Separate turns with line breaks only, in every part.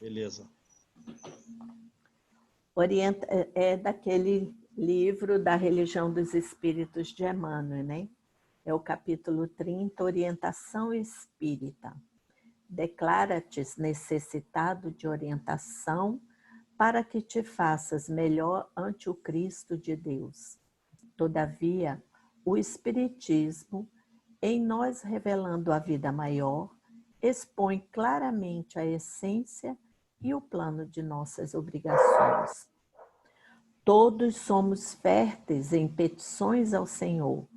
Beleza.
É daquele livro da Religião dos Espíritos de Emmanuel, né? É o capítulo 30, Orientação Espírita. Declara-te necessitado de orientação para que te faças melhor ante o Cristo de Deus. Todavia, o Espiritismo, em nós revelando a vida maior, expõe claramente a essência e o plano de nossas obrigações. Todos somos férteis em petições ao Senhor,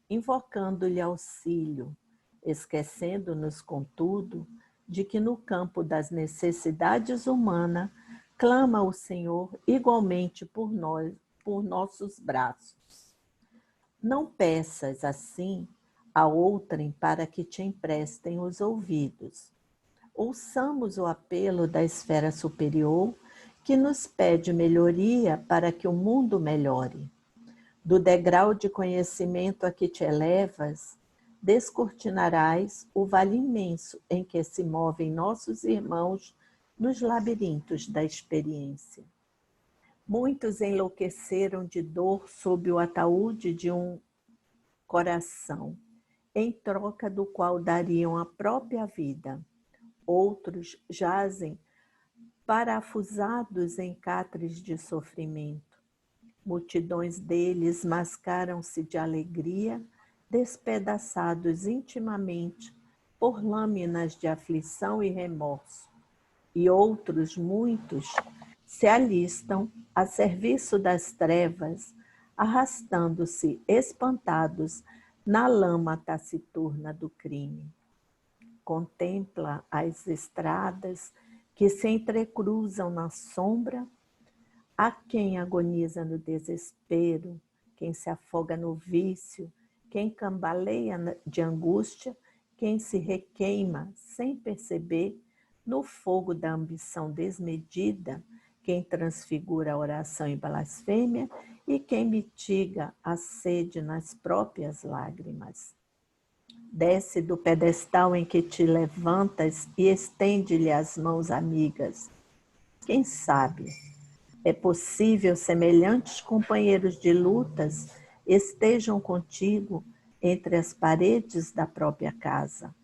invocando-lhe auxílio, esquecendo-nos, contudo, de que no campo das necessidades humanas clama o Senhor igualmente por nós, por nossos braços. Não peças, assim, a outrem para que te emprestem os ouvidos. Ouçamos o apelo da esfera superior que nos pede melhoria para que o mundo melhore. Do degrau de conhecimento a que te elevas, descortinarás o vale imenso em que se movem nossos irmãos nos labirintos da experiência. Muitos enlouqueceram de dor sob o ataúde de um coração, em troca do qual dariam a própria vida. Outros jazem parafusados em catres de sofrimento. Multidões deles mascaram-se de alegria, despedaçados intimamente por lâminas de aflição e remorso. E outros, muitos, se alistam a serviço das trevas, arrastando-se espantados na lama taciturna do crime. Contempla as estradas que se entrecruzam na sombra. Há quem agoniza no desespero, quem se afoga no vício, quem cambaleia de angústia, quem se requeima sem perceber no fogo da ambição desmedida, quem transfigura a oração em blasfêmia e quem mitiga a sede nas próprias lágrimas. Desce do pedestal em que te levantas e estende-lhe as mãos amigas. Quem sabe, é possível semelhantes companheiros de lutas estejam contigo entre as paredes da própria casa.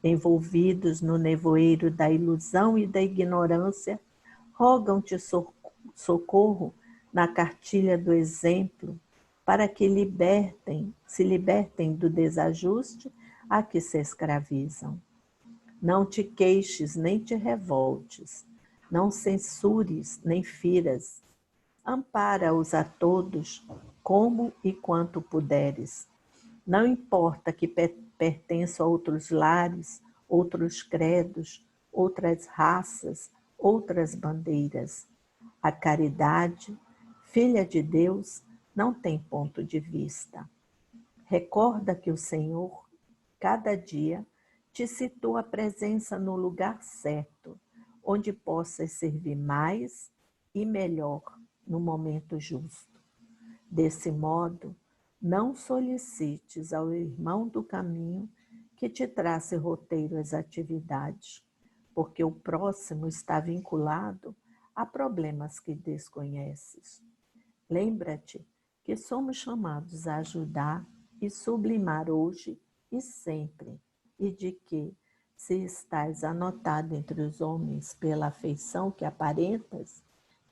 Envolvidos no nevoeiro da ilusão e da ignorância, rogam-te socorro na cartilha do exemplo, para que se libertem do desajuste a que se escravizam. Não te queixes nem te revoltes, não censures nem firas. Ampara-os a todos, como e quanto puderes. Não importa que pertençam a outros lares, outros credos, outras raças, outras bandeiras. A caridade, filha de Deus, não tem ponto de vista. Recorda que o Senhor, cada dia, te situa a presença no lugar certo, onde possas servir mais e melhor no momento justo. Desse modo, não solicites ao irmão do caminho que te trace roteiro às atividades, porque o próximo está vinculado a problemas que desconheces. Lembra-te que somos chamados a ajudar e sublimar hoje e sempre, e de que, se estás anotado entre os homens pela afeição que aparentas,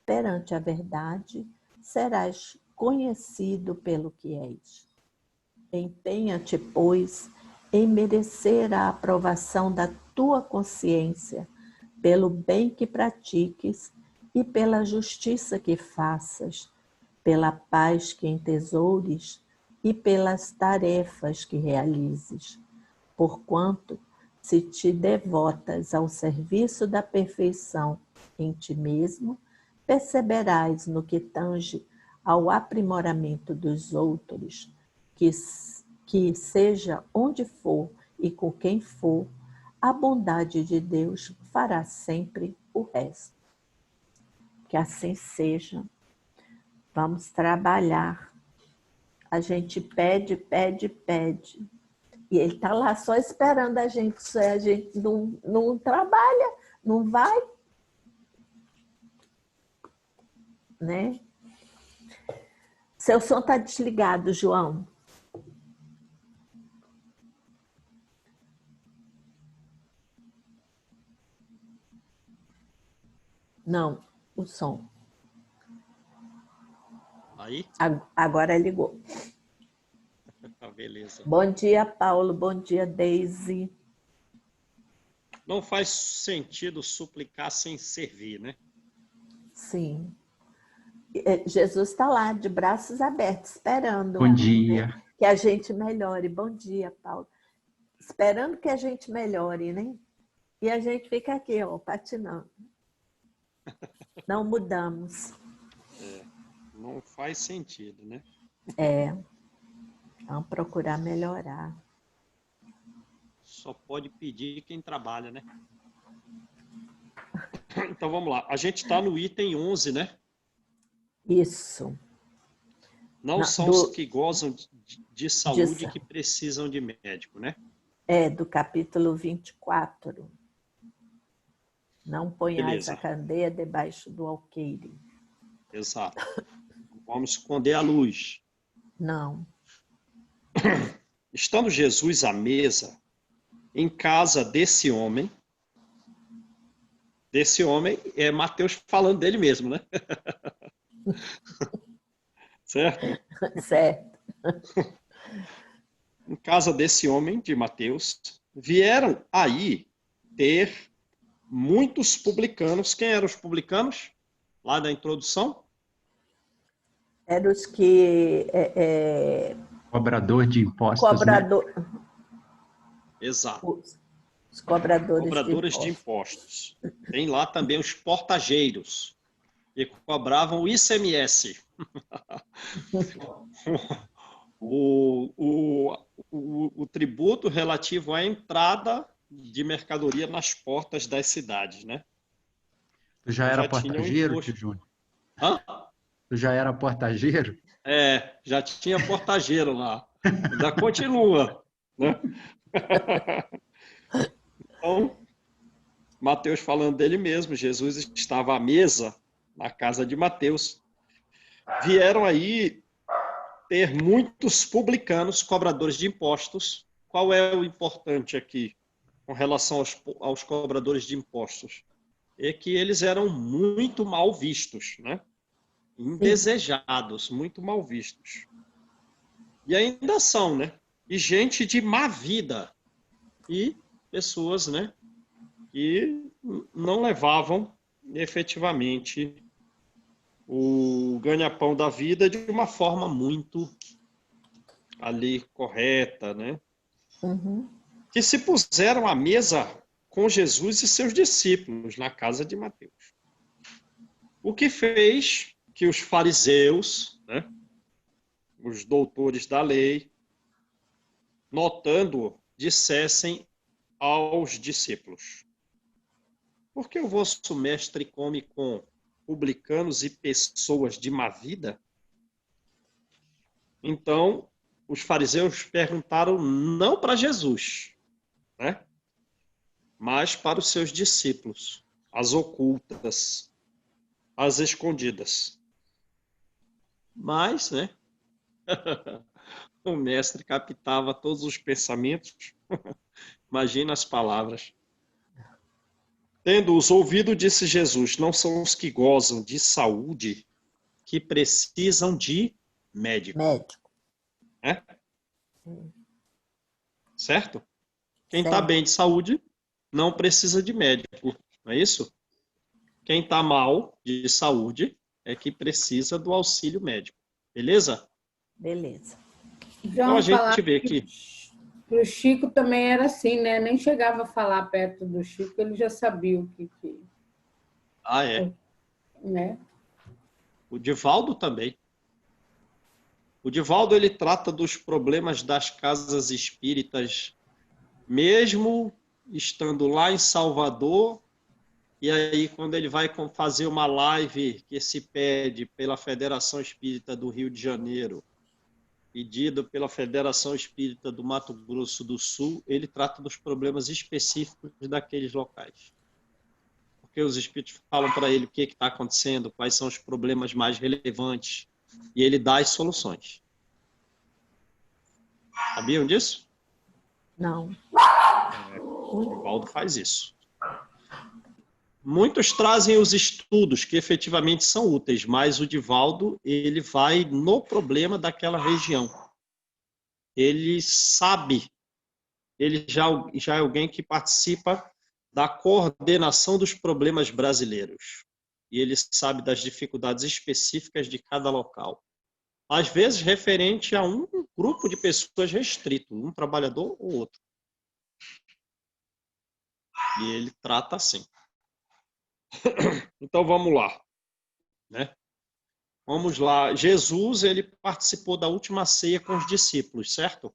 perante a verdade serás conhecido pelo que és. Empenha-te, pois, em merecer a aprovação da tua consciência, pelo bem que pratiques e pela justiça que faças, pela paz que entesoures e pelas tarefas que realizes. Porquanto, se te devotas ao serviço da perfeição em ti mesmo, perceberás no que tange ao aprimoramento dos outros, que seja onde for e com quem for, a bondade de Deus fará sempre o resto. Que assim seja. Vamos trabalhar. A gente pede, pede, pede. E ele está lá só esperando a gente. Se a gente não trabalha, não vai, né? Seu som está desligado, João. Não, o som.
Aí?
Agora ligou.
Beleza.
Bom dia, Paulo. Bom dia, Deise.
Não faz sentido suplicar sem servir, né?
Sim. Jesus está lá, de braços abertos, esperando,
Bom dia.
né, que a gente melhore. Bom dia, Paulo. Esperando que a gente melhore, né? E a gente fica aqui, ó, patinando. Não mudamos.
Não faz sentido, né?
Vamos procurar melhorar.
Só pode pedir quem trabalha, né? Então vamos lá. A gente está no item 11, né?
Isso.
Não são os que gozam de saúde que precisam de médico, né?
Do capítulo 24. Não ponhais a candeia debaixo do alqueire.
Exato. Vamos esconder a luz.
Não.
Estando Jesus à mesa, em casa desse homem é Mateus falando dele mesmo, né? Certo?
Certo.
Em casa desse homem, de Mateus, vieram aí ter muitos publicanos. Quem eram os publicanos? Lá da introdução?
Eram os que...
Cobrador de impostos,
Cobrador...
né?
Exato.
Os cobradores
de impostos. Tem lá também os portageiros, que cobravam o ICMS. o tributo relativo à entrada de mercadoria nas portas das cidades, né?
Tu já era portageiro, tio Júnior?
Hã?
Tu já era portageiro?
Já tinha portageiro lá. Ainda continua, né? Então, Mateus falando dele mesmo, Jesus estava à mesa na casa de Mateus. Vieram aí ter muitos publicanos, cobradores de impostos. Qual é o importante aqui com relação aos cobradores de impostos? É que eles eram muito mal vistos, né? Indesejados, muito mal vistos. E ainda são, né? E gente de má vida. E pessoas, né? Que não levavam efetivamente o ganha-pão da vida de uma forma muito ali correta, né?
Uhum.
Que se puseram à mesa com Jesus e seus discípulos na casa de Mateus. O que fez que os fariseus, né, os doutores da lei, notando, dissessem aos discípulos: por que o vosso mestre come com publicanos e pessoas de má vida? Então, os fariseus perguntaram não para Jesus, né? Mas para os seus discípulos, as ocultas, as escondidas. Mas, né? O mestre captava todos os pensamentos. Imagina as palavras. Tendo-os ouvido, disse Jesus: não são os que gozam de saúde que precisam de médico. É? Certo? Quem está bem de saúde não precisa de médico, não é isso? Quem está mal de saúde é que precisa do auxílio médico. Beleza?
Beleza.
Então a gente vê que
o Chico também era assim, né? Nem chegava a falar perto do Chico, ele já sabia o que...
Ah, é?
Né?
O Divaldo também. O Divaldo, ele trata dos problemas das casas espíritas, mesmo estando lá em Salvador, e aí quando ele vai fazer uma live que se pede pela Federação Espírita do Rio de Janeiro, pedido pela Federação Espírita do Mato Grosso do Sul, ele trata dos problemas específicos daqueles locais. porque os espíritos falam para ele o que está acontecendo, quais são os problemas mais relevantes, e ele dá as soluções. Sabiam disso?
Não.
O Divaldo faz isso. Muitos trazem os estudos que efetivamente são úteis, mas o Divaldo, ele vai no problema daquela região. Ele sabe, ele já é alguém que participa da coordenação dos problemas brasileiros. E ele sabe das dificuldades específicas de cada local. Às vezes, referente a um grupo de pessoas restrito, um trabalhador ou outro. E ele trata assim. Então, vamos lá. Né? Vamos lá. Jesus, ele participou da última ceia com os discípulos, certo?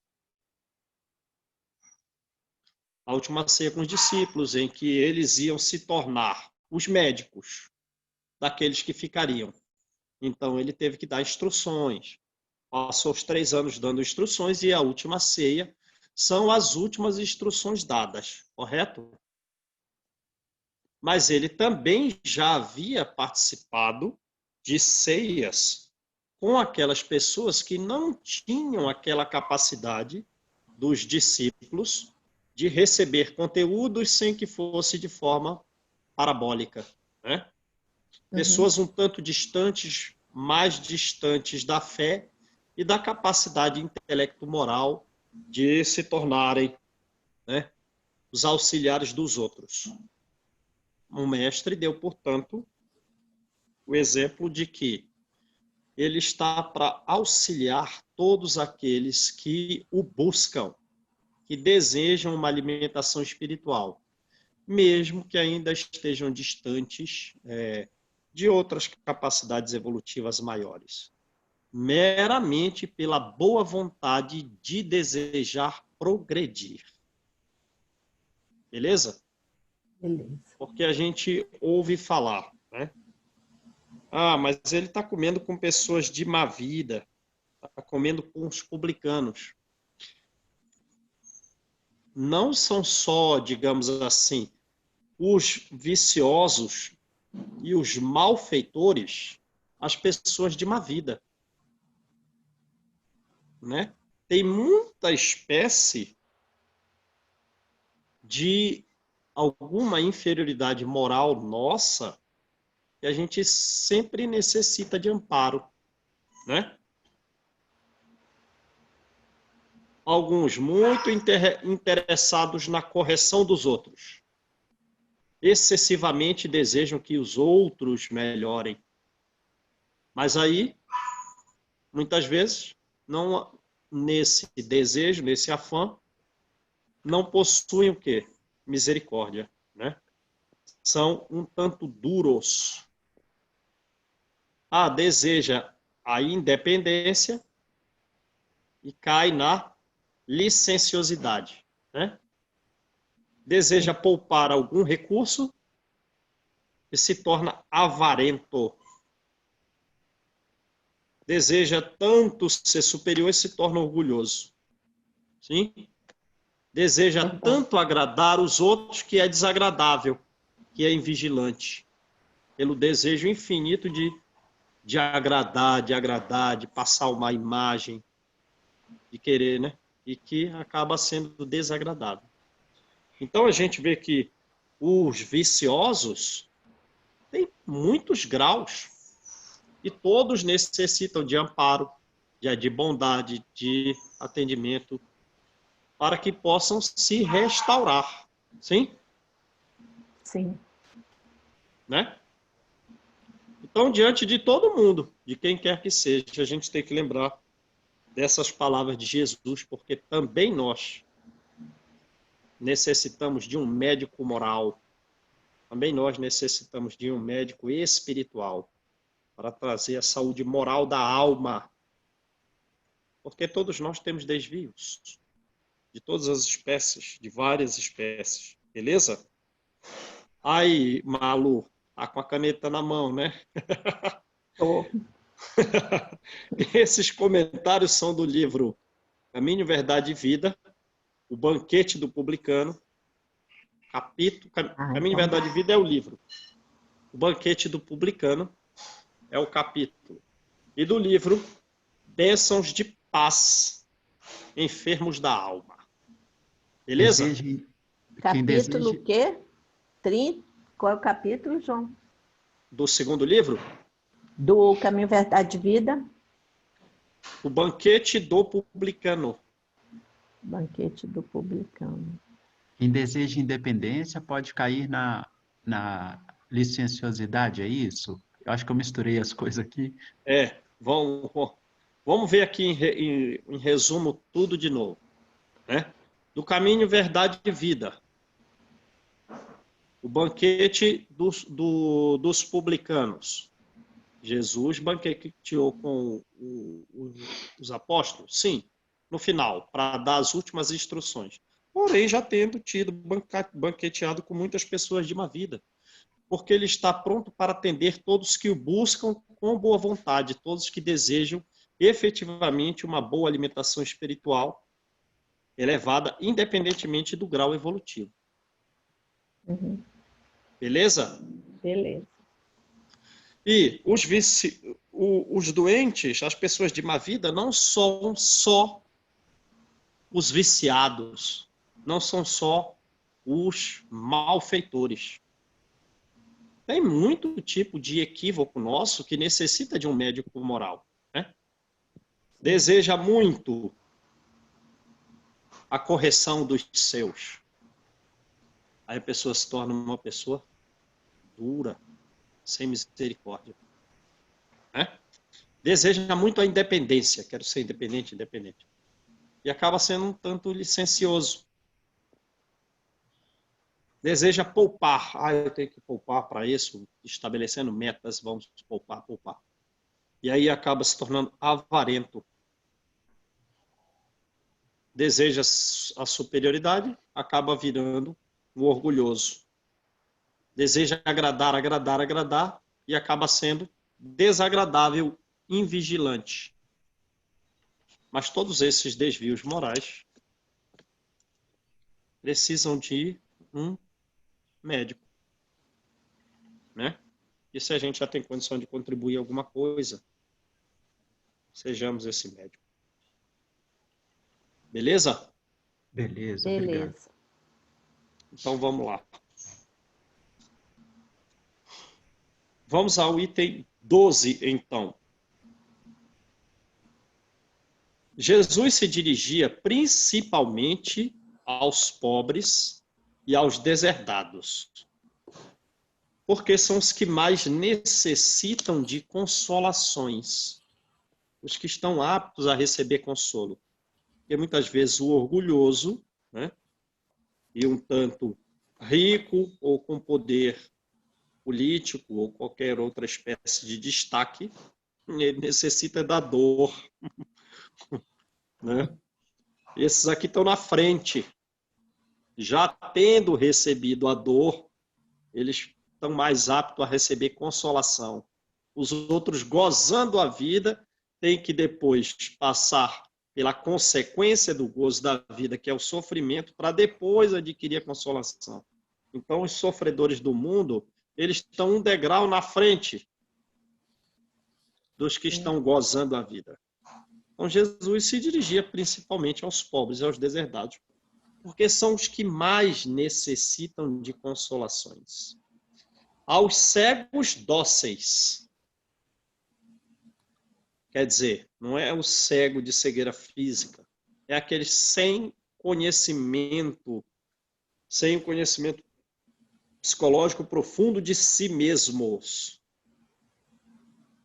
A última ceia com os discípulos, em que eles iam se tornar os médicos daqueles que ficariam. Então, ele teve que dar instruções. Passou os 3 anos dando instruções e a última ceia são as últimas instruções dadas, correto? Mas ele também já havia participado de ceias com aquelas pessoas que não tinham aquela capacidade dos discípulos de receber conteúdos sem que fosse de forma parabólica, né? Pessoas um tanto distantes, mais distantes da fé e da capacidade intelecto-moral de se tornarem, né, os auxiliares dos outros. O mestre deu, portanto, o exemplo de que ele está para auxiliar todos aqueles que o buscam, que desejam uma alimentação espiritual, mesmo que ainda estejam distantes de outras capacidades evolutivas maiores, meramente pela boa vontade de desejar progredir. Beleza?
Beleza.
Porque a gente ouve falar, né? Ah, mas ele está comendo com pessoas de má vida, está comendo com os publicanos. Não são só, digamos assim, os viciosos e os malfeitores, as pessoas de má vida, né? Tem muita espécie de alguma inferioridade moral nossa que a gente sempre necessita de amparo, né? Alguns muito interessados na correção dos outros, excessivamente desejam que os outros melhorem. Mas aí, muitas vezes, não, nesse desejo, nesse afã, não possuem o quê? Misericórdia, né? São um tanto duros. Deseja a independência e cai na licenciosidade, né? Deseja poupar algum recurso e se torna avarento. Deseja tanto ser superior e se torna orgulhoso. Sim? Deseja tanto agradar os outros que é desagradável, que é invigilante. Pelo desejo infinito de agradar, de passar uma imagem, de querer, né? E que acaba sendo desagradável. Então a gente vê que os viciosos têm muitos graus e todos necessitam de amparo, de bondade, de atendimento, para que possam se restaurar. Sim?
Sim.
Né? Então, diante de todo mundo, de quem quer que seja, a gente tem que lembrar dessas palavras de Jesus, porque também nós necessitamos de um médico moral, também nós necessitamos de um médico espiritual para trazer a saúde moral da alma, porque todos nós temos desvios de todas as espécies, de várias espécies, beleza? Aí, Malu, tá com a caneta na mão, né?
Tô.
Esses comentários são do livro Caminho, Verdade e Vida, O Banquete do Publicano, capítulo... Caminho, Verdade e Vida é o livro. O Banquete do Publicano é o capítulo. E do livro Bênçãos de Paz, Enfermos da Alma. Beleza?
Capítulo o quê? Qual é o capítulo, João?
Do segundo livro?
Do Caminho, Verdade e Vida.
O Banquete do Publicano.
Banquete do Publicano.
Quem deseja independência pode cair na licenciosidade, é isso? Eu acho que eu misturei as coisas aqui.
Vamos ver aqui em resumo tudo de novo. Né? Do Caminho, Verdade e Vida. O Banquete dos Publicanos. Jesus banqueteou com os apóstolos? Sim, no final, para dar as últimas instruções. Porém, já tendo tido banqueteado com muitas pessoas de uma vida. Porque ele está pronto para atender todos que o buscam com boa vontade, todos que desejam efetivamente uma boa alimentação espiritual elevada, independentemente do grau evolutivo.
Uhum.
Beleza?
Beleza.
E os doentes, as pessoas de má vida, não são só os viciados, não são só os malfeitores. Tem muito tipo de equívoco nosso que necessita de um médico moral. Né? Deseja muito a correção dos seus. Aí a pessoa se torna uma pessoa dura, sem misericórdia. Né? Deseja muito a independência. Quero ser independente. E acaba sendo um tanto licencioso. Deseja poupar. Eu tenho que poupar para isso, estabelecendo metas, vamos poupar. E aí acaba se tornando avarento. Deseja a superioridade, acaba virando um orgulhoso. Deseja agradar e acaba sendo desagradável, invigilante. Mas todos esses desvios morais precisam de um médico. Né? E se a gente já tem condição de contribuir alguma coisa, sejamos esse médico. Beleza?
Beleza, obrigado.
Então vamos lá. Vamos ao item 12, então. Jesus se dirigia principalmente aos pobres e aos deserdados, porque são os que mais necessitam de consolações, os que estão aptos a receber consolo. Porque muitas vezes o orgulhoso, né, e um tanto rico ou com poder político ou qualquer outra espécie de destaque, ele necessita da dor. Né? Esses aqui estão na frente. Já tendo recebido a dor, eles estão mais aptos a receber consolação. Os outros, gozando a vida, têm que depois passar pela consequência do gozo da vida, que é o sofrimento, para depois adquirir a consolação. Então, os sofredores do mundo, eles estão um degrau na frente dos que estão gozando a vida. Então, Jesus se dirigia principalmente aos pobres e aos deserdados, porque são os que mais necessitam de consolações. Aos cegos dóceis. Quer dizer, não é o cego de cegueira física, é aquele sem conhecimento psicológico profundo de si mesmos.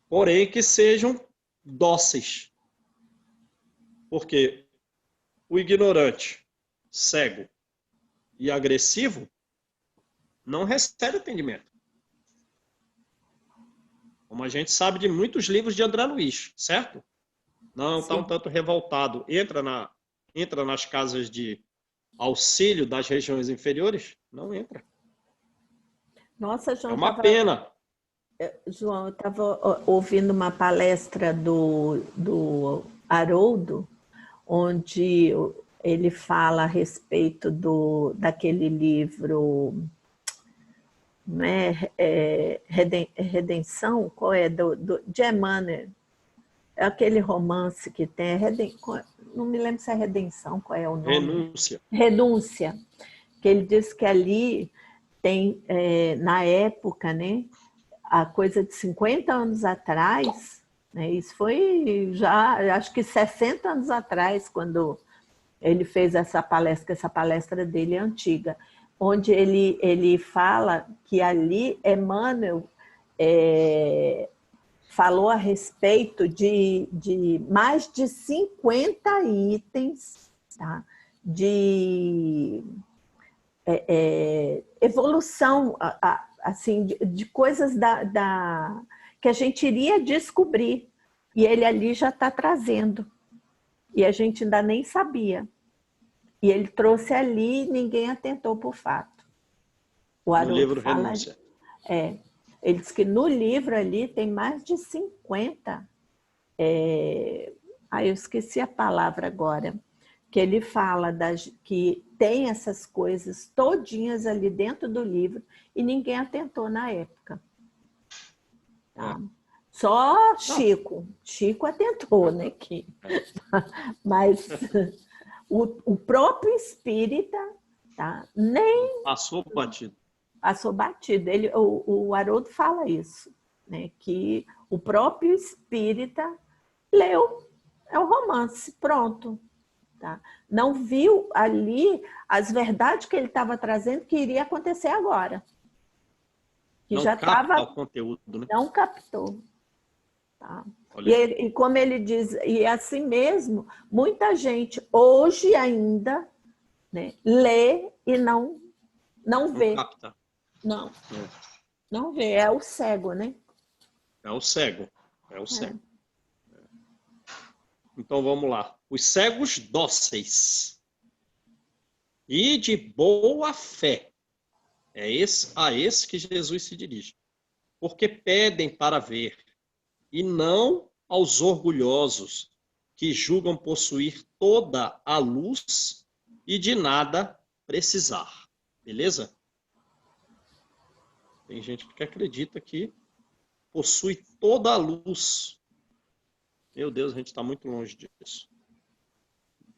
Porém, que sejam dóceis. Porque o ignorante, cego e agressivo não recebe atendimento. Como a gente sabe de muitos livros de André Luiz, certo? Não está um tanto revoltado. Entra nas casas de auxílio das regiões inferiores? Não entra.
Nossa, João,
é uma pena.
João, eu estava ouvindo uma palestra do Haroldo, onde ele fala a respeito daquele livro né? Redenção, qual é? De Emmanuel. É aquele romance que tem, não me lembro se é Redenção, qual é o nome?
Renúncia.
Renúncia. Que ele diz que ali tem, na época, né, a coisa de 50 anos atrás, né, isso foi já, acho que 60 anos atrás, quando ele fez essa palestra dele é antiga, onde ele fala que ali Emmanuel falou a respeito de mais de 50 itens, tá? De evolução, assim, de coisas que a gente iria descobrir. E ele ali já está trazendo. E a gente ainda nem sabia. E ele trouxe ali e ninguém atentou por fato. O Haroldo
no livro
fala,
Renúncia.
Ele diz que no livro ali tem mais de 50. Eu esqueci a palavra agora. Que ele fala que tem essas coisas todinhas ali dentro do livro e ninguém atentou na época. Tá? Só Chico. Chico atentou, né? Mas o próprio espírita, tá? Nem
Passou batido.
Passou batido. O Haroldo fala isso, né? Que o próprio espírita leu, é um romance, pronto. Tá? Não viu ali as verdades que ele estava trazendo que iria acontecer agora. Que
não
já
capta o conteúdo, né?
Não captou. Tá? E como ele diz, e assim mesmo, muita gente hoje ainda, né, lê e não vê.
Não capta.
Não vê, é o cego, né?
É o cego. Então vamos lá. Os cegos dóceis e de boa fé. É a esse que Jesus se dirige. Porque pedem para ver, e não aos orgulhosos, que julgam possuir toda a luz e de nada precisar. Beleza? Tem gente que acredita que possui toda a luz. Meu Deus, a gente está muito longe disso.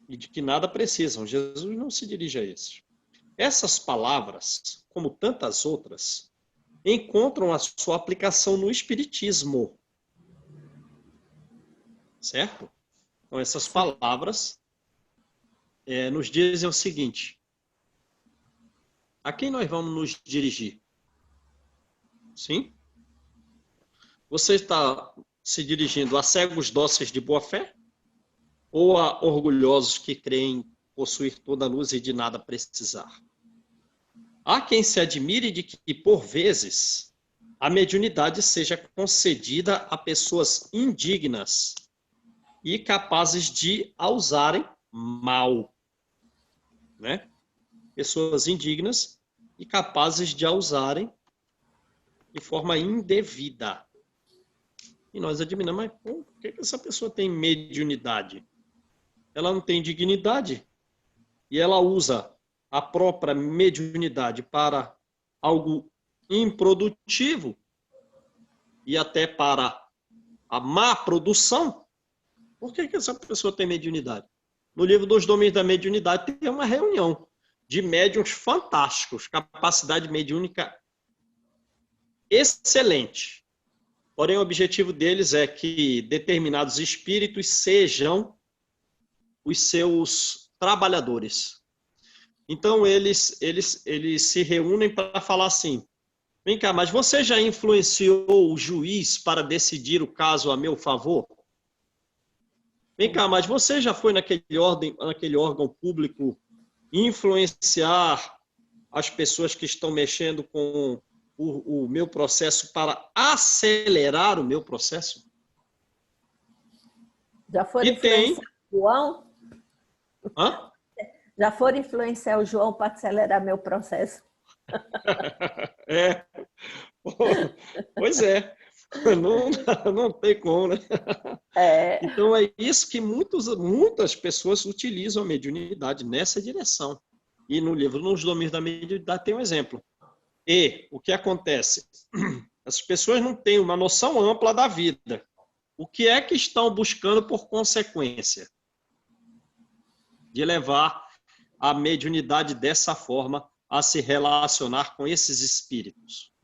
E de que nada precisam. Jesus não se dirige a esses. Essas palavras, como tantas outras, encontram a sua aplicação no Espiritismo. Certo? Então, essas palavras nos dizem o seguinte: a quem nós vamos nos dirigir? Sim? Você está se dirigindo a cegos dóceis de boa fé? Ou a orgulhosos que creem possuir toda a luz e de nada precisar? Há quem se admire de que, por vezes, a mediunidade seja concedida a pessoas indignas e capazes de a usarem mal. Né? Pessoas indignas e capazes de a usarem de forma indevida. E nós admiramos, mas por que essa pessoa tem mediunidade? Ela não tem dignidade e ela usa a própria mediunidade para algo improdutivo e até para a má produção. Por que essa pessoa tem mediunidade? No livro dos Domínios da Mediunidade tem uma reunião de médiuns fantásticos, capacidade mediúnica excelente. Porém, o objetivo deles é que determinados espíritos sejam os seus trabalhadores. Então, eles se reúnem para falar assim: vem cá, mas você já influenciou o juiz para decidir o caso a meu favor? Vem cá, mas você já foi naquele órgão público influenciar as pessoas que estão mexendo com o meu processo para acelerar o meu processo?
Já foram influenciar o João?
Hã?
Já foram influenciar o João para acelerar meu processo?
Pois é. Não tem como, né? Então é isso que muitas pessoas utilizam a mediunidade nessa direção. E no livro Nos Domínios da Mediunidade tem um exemplo. E o que acontece? As pessoas não têm uma noção ampla da vida. O que é que estão buscando por consequência de levar a mediunidade dessa forma a se relacionar com esses espíritos?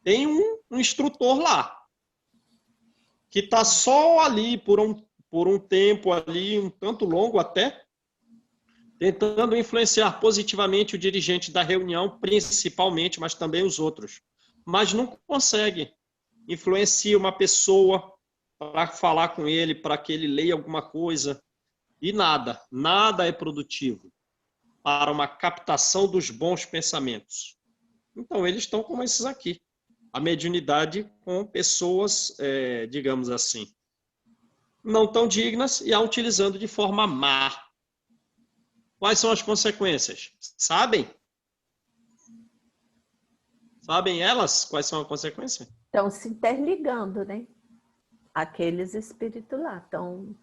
Tem um instrutor lá, que está só ali por um tempo ali, um tanto longo até, tentando influenciar positivamente o dirigente da reunião, principalmente, mas também os outros. Mas não consegue. Influencia uma pessoa para falar com ele, para que ele leia alguma coisa, e nada é produtivo para uma captação dos bons pensamentos. Então, eles estão como esses aqui. A mediunidade com pessoas, digamos assim, não tão dignas e a utilizando de forma má. Quais são as consequências? Sabem? Sabem elas quais são as consequências?
Estão se interligando, né? Aqueles espíritos lá estão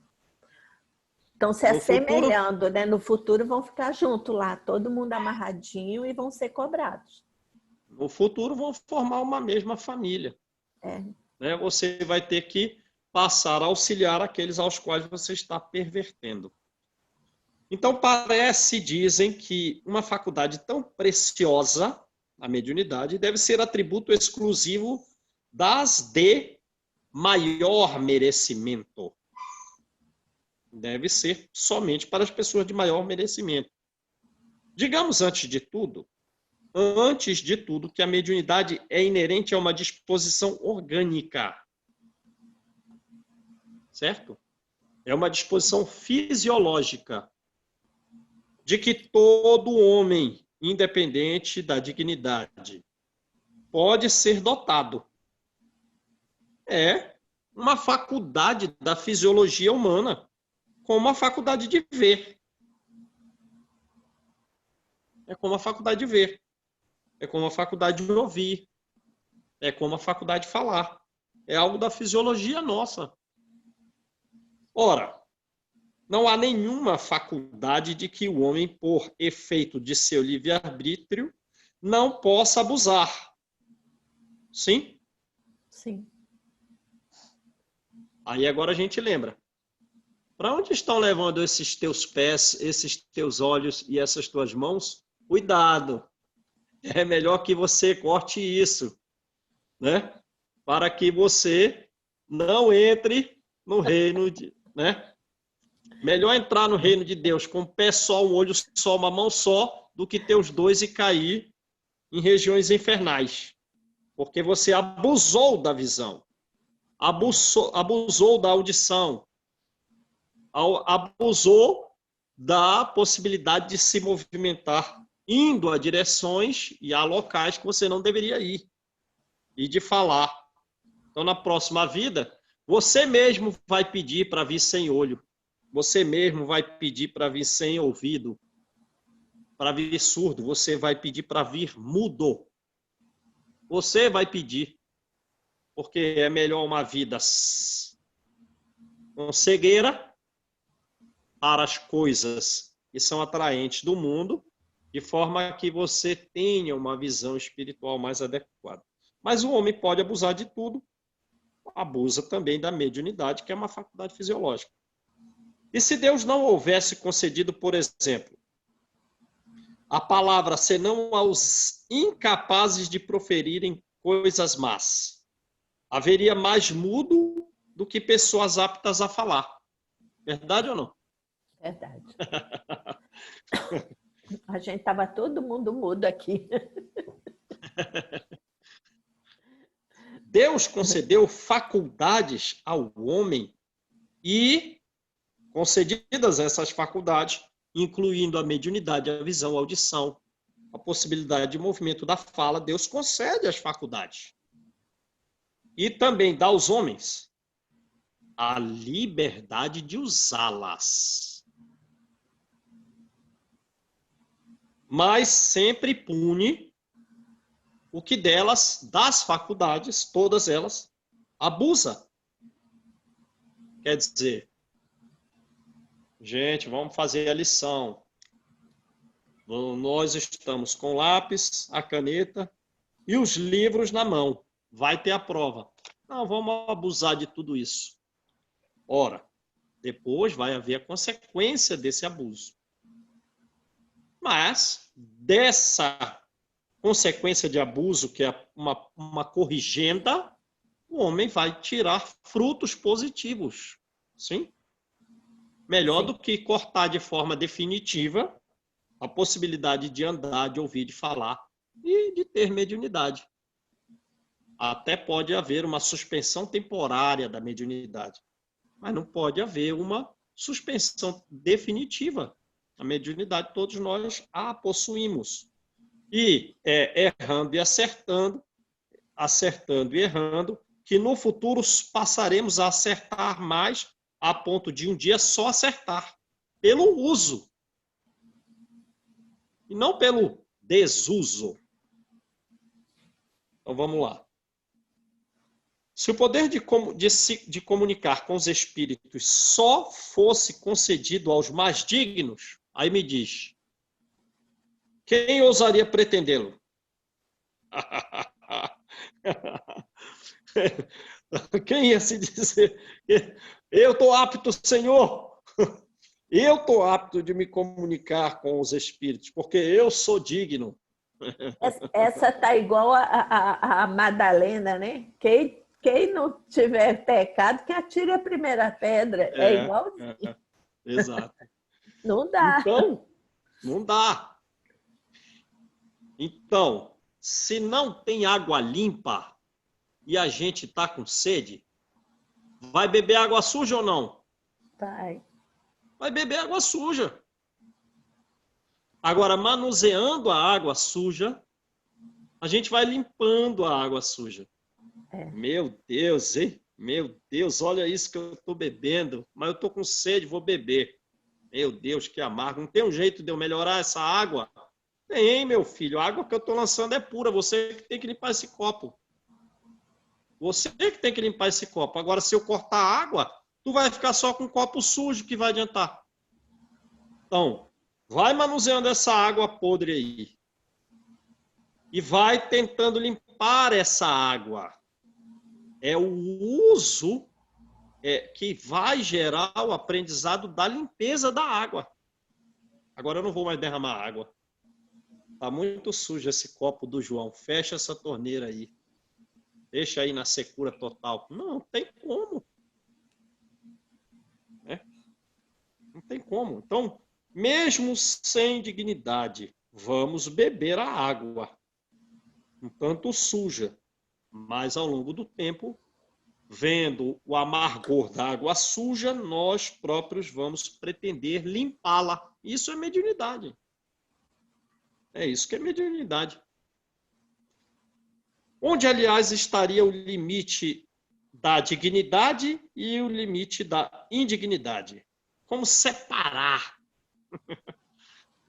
se assemelhando, né? No futuro vão ficar juntos lá, todo mundo amarradinho e vão ser cobrados.
No futuro vão formar uma mesma família. Né? Você vai ter que passar a auxiliar aqueles aos quais você está pervertendo. Então, dizem que uma faculdade tão preciosa, a mediunidade, deve ser atributo exclusivo das de maior merecimento. Deve ser somente para as pessoas de maior merecimento. Digamos, antes de tudo, que a mediunidade é inerente a uma disposição orgânica. Certo? É uma disposição fisiológica de que todo homem, independente da dignidade, pode ser dotado. É uma faculdade da fisiologia humana, como a faculdade de ver. É como a faculdade de ver. É como a faculdade de ouvir. É como a faculdade de falar. É algo da fisiologia nossa. Ora, não há nenhuma faculdade de que o homem, por efeito de seu livre-arbítrio, não possa abusar. Sim?
Sim.
Aí agora a gente lembra. Para onde estão levando esses teus pés, esses teus olhos e essas tuas mãos? Cuidado. É melhor que você corte isso, né? Para que você não entre no reino de, né? Melhor entrar no reino de Deus com um pé só, um olho só, uma mão só, do que ter os dois e cair em regiões infernais. Porque você abusou da visão, abusou da audição, abusou da possibilidade de se movimentar, indo a direções e a locais que você não deveria ir, e de falar. Então, na próxima vida, você mesmo vai pedir para vir sem olho. Você mesmo vai pedir para vir sem ouvido, para vir surdo. Você vai pedir para vir mudo. Você vai pedir, porque é melhor uma vida com cegueira para as coisas que são atraentes do mundo, de forma que você tenha uma visão espiritual mais adequada. Mas o homem pode abusar de tudo, abusa também da mediunidade, que é uma faculdade fisiológica. E se Deus não houvesse concedido, por exemplo, a palavra senão aos incapazes de proferirem coisas más, haveria mais mudo do que pessoas aptas a falar. Verdade ou não?
Verdade. A gente estava todo mundo mudo aqui.
Deus concedeu faculdades ao homem e, concedidas essas faculdades, incluindo a mediunidade, a visão, a audição, a possibilidade de movimento da fala, Deus concede as faculdades. E também dá aos homens a liberdade de usá-las. Mas sempre pune o que delas, das faculdades, todas elas, abusa. Quer dizer, gente, vamos fazer a lição. Nós estamos com o lápis, a caneta e os livros na mão. Vai ter a prova. Não, vamos abusar de tudo isso. Ora, depois vai haver a consequência desse abuso. Mas, dessa consequência de abuso, que é uma corrigenda, o homem vai tirar frutos positivos. Sim? Melhor do que cortar de forma definitiva a possibilidade de andar, de ouvir, de falar e de ter mediunidade. Até pode haver uma suspensão temporária da mediunidade, mas não pode haver uma suspensão definitiva. A mediunidade todos nós a possuímos. E errando e acertando, acertando e errando, que no futuro passaremos a acertar mais a ponto de um dia só acertar, pelo uso. E não pelo desuso. Então vamos lá. Se o poder de comunicar com os espíritos só fosse concedido aos mais dignos, aí me diz, quem ousaria pretendê-lo? Quem ia se dizer, eu estou apto, Senhor, eu estou apto de me comunicar com os espíritos, porque eu sou digno.
Essa está igual a Madalena, né? Quem não tiver pecado, que atire a primeira pedra. É igual.
Exato.
Não dá.
Então, não dá. Então, se não tem água limpa e a gente está com sede, vai beber água suja ou não?
Vai.
Vai beber água suja. Agora, manuseando a água suja, a gente vai limpando a água suja. Meu Deus, hein? Meu Deus, olha isso que eu estou bebendo, mas eu estou com sede, vou beber. Meu Deus, que amargo. Não tem um jeito de eu melhorar essa água? Tem, meu filho. A água que eu estou lançando é pura. Você que tem que limpar esse copo. Você que tem que limpar esse copo. Agora, se eu cortar a água, tu vai ficar só com um copo sujo, que vai adiantar. Então, vai manuseando essa água podre aí. E vai tentando limpar essa água. É o uso que vai gerar o aprendizado da limpeza da água. Agora eu não vou mais derramar água. Está muito sujo esse copo do João. Fecha essa torneira aí. Deixa aí na secura total. Não tem como. Não tem como. Então, mesmo sem dignidade, vamos beber a água. Um tanto suja. Mas ao longo do tempo, vendo o amargor da água suja, nós próprios vamos pretender limpá-la. Isso é mediunidade. É isso que é mediunidade. Onde, aliás, estaria o limite da dignidade e o limite da indignidade? Como separar?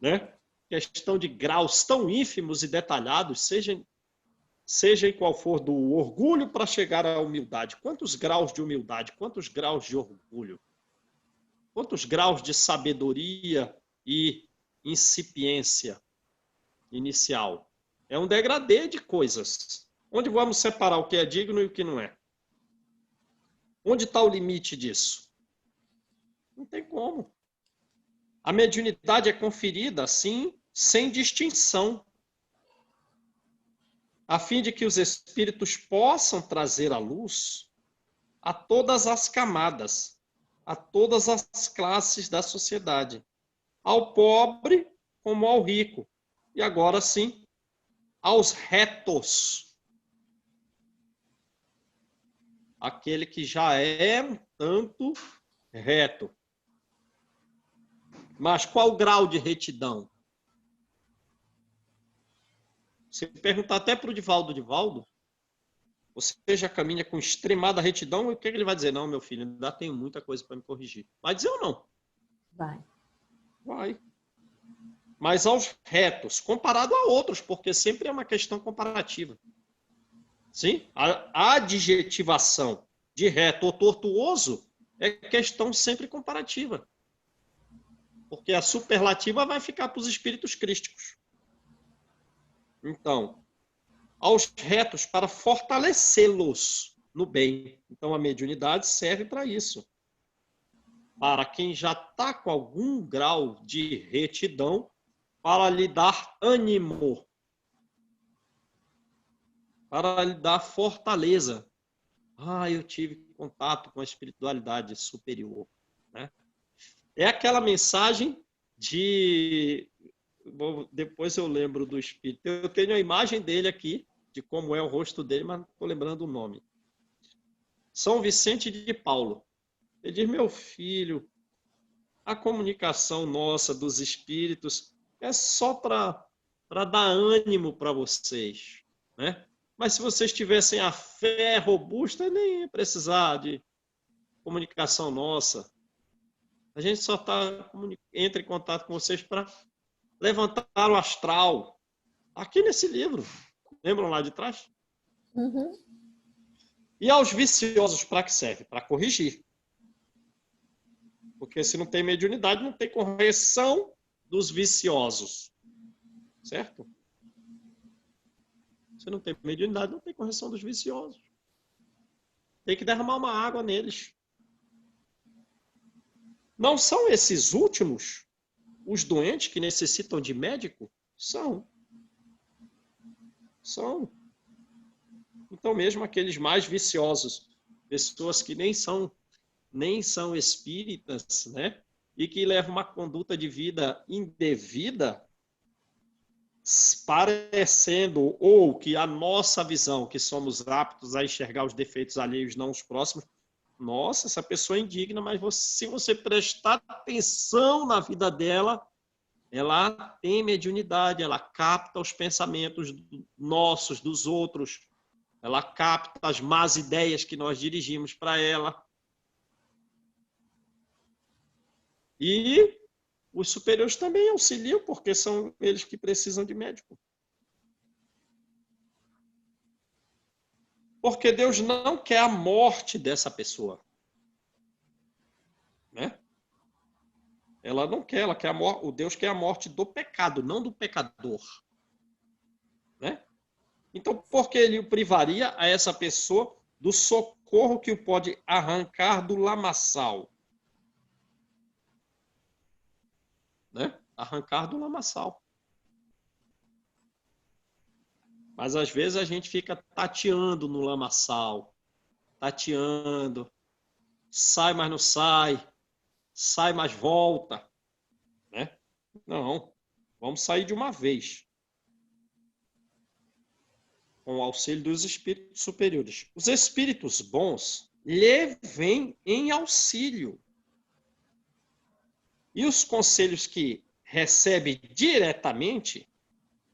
Né? Questão de graus tão ínfimos e detalhados, seja em qual for, do orgulho para chegar à humildade. Quantos graus de humildade? Quantos graus de orgulho? Quantos graus de sabedoria e incipiência inicial? É um degradê de coisas. Onde vamos separar o que é digno e o que não é? Onde está o limite disso? Não tem como. A mediunidade é conferida, assim, sem distinção, a fim de que os espíritos possam trazer à luz a todas as camadas, a todas as classes da sociedade, ao pobre como ao rico, e agora sim, aos retos, aquele que já é um tanto reto. Mas qual o grau de retidão? Se perguntar até para o Divaldo, você já caminha com extremada retidão, o que ele vai dizer? Não, meu filho, ainda tenho muita coisa para me corrigir. Vai dizer ou não?
Vai.
Vai. Mas aos retos, comparado a outros, porque sempre é uma questão comparativa. Sim? A adjetivação de reto ou tortuoso é questão sempre comparativa. Porque a superlativa vai ficar para os espíritos crísticos. Então, aos retos para fortalecê-los no bem. Então, a mediunidade serve para isso. Para quem já está com algum grau de retidão, para lhe dar ânimo, para lhe dar fortaleza. Eu tive contato com a espiritualidade superior. Né? É aquela mensagem de... Depois eu lembro do espírito. Eu tenho a imagem dele aqui, de como é o rosto dele, mas não estou lembrando o nome. São Vicente de Paulo. Ele diz, meu filho, a comunicação nossa dos espíritos é só para dar ânimo para vocês. Né? Mas se vocês tivessem a fé robusta, nem ia precisar de comunicação nossa. A gente só entra em contato com vocês para levantar o astral. Aqui nesse livro. Lembram lá de trás?
Uhum.
E aos viciosos, para que serve? Para corrigir. Porque se não tem mediunidade, não tem correção dos viciosos. Certo? Se não tem mediunidade, não tem correção dos viciosos. Tem que derramar uma água neles. Não são esses últimos os doentes que necessitam de médico? São. São. Então, mesmo aqueles mais viciosos, pessoas que nem são espíritas, né? E que levam uma conduta de vida indevida, parecendo, ou que a nossa visão, que somos aptos a enxergar os defeitos alheios, não os próximos, nossa, essa pessoa é indigna, mas se você prestar atenção na vida dela, ela tem mediunidade, ela capta os pensamentos nossos, dos outros, ela capta as más ideias que nós dirigimos para ela. E os superiores também auxiliam, porque são eles que precisam de médico. Porque Deus não quer a morte dessa pessoa. Né? Ela não quer, ela quer o Deus quer a morte do pecado, não do pecador. Né? Então, por que ele o privaria a essa pessoa do socorro que o pode arrancar do lamaçal? Né? Arrancar do lamaçal. Mas às vezes a gente fica tateando no lamaçal, tateando, sai, mas não sai, sai, mas volta. Né? Não, vamos sair de uma vez. Com o auxílio dos espíritos superiores. Os espíritos bons lhe vêm em auxílio. E os conselhos que recebe diretamente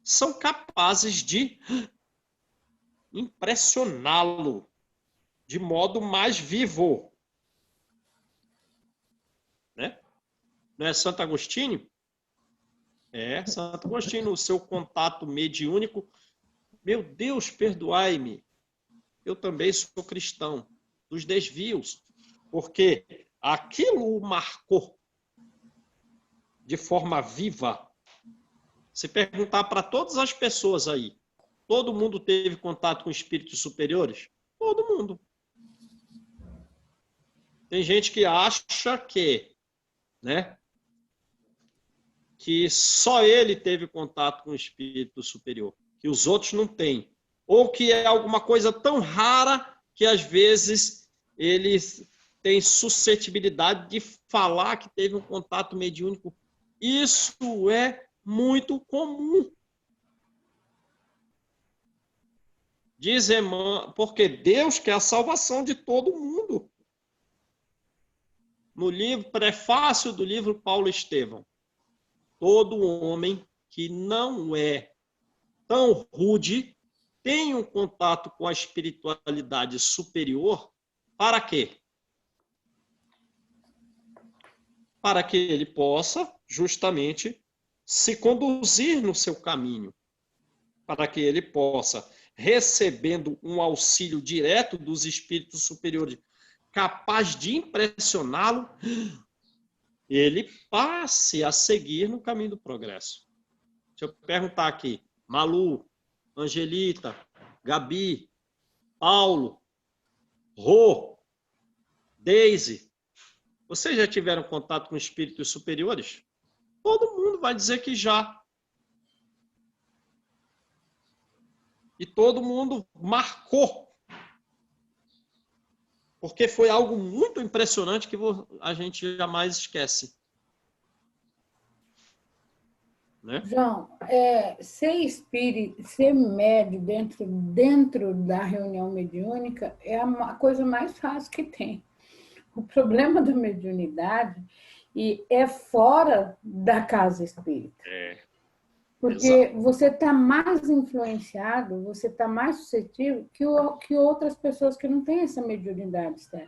são capazes de impressioná-lo de modo mais vivo. Né? Não é Santo Agostinho? É, Santo Agostinho, no seu contato mediúnico, meu Deus, perdoai-me, eu também sou cristão, dos desvios, porque aquilo o marcou de forma viva. Se perguntar para todas as pessoas aí, todo mundo teve contato com espíritos superiores? Todo mundo. Tem gente que acha que, né, que só ele teve contato com o espírito superior, que os outros não têm. Ou que é alguma coisa tão rara que, às vezes, eles têm suscetibilidade de falar que teve um contato mediúnico. Isso é muito comum. Diz Emmanuel, porque Deus quer a salvação de todo mundo. No livro, prefácio do livro Paulo Estevão, todo homem que não é tão rude tem um contato com a espiritualidade superior, para quê? Para que ele possa, justamente, se conduzir no seu caminho, para que ele possa, recebendo um auxílio direto dos espíritos superiores, capaz de impressioná-lo, ele passe a seguir no caminho do progresso. Deixa eu perguntar aqui, Malu, Angelita, Gabi, Paulo, Rô, Deise, vocês já tiveram contato com espíritos superiores? Todo mundo vai dizer que já. E todo mundo marcou. Porque foi algo muito impressionante que a gente jamais esquece. Né?
João, ser espírito, ser médio dentro da reunião mediúnica é a coisa mais fácil que tem. O problema da mediunidade é fora da casa espírita. Porque exato. Você está mais influenciado, você está mais suscetível que outras pessoas que não têm essa mediunidade externa.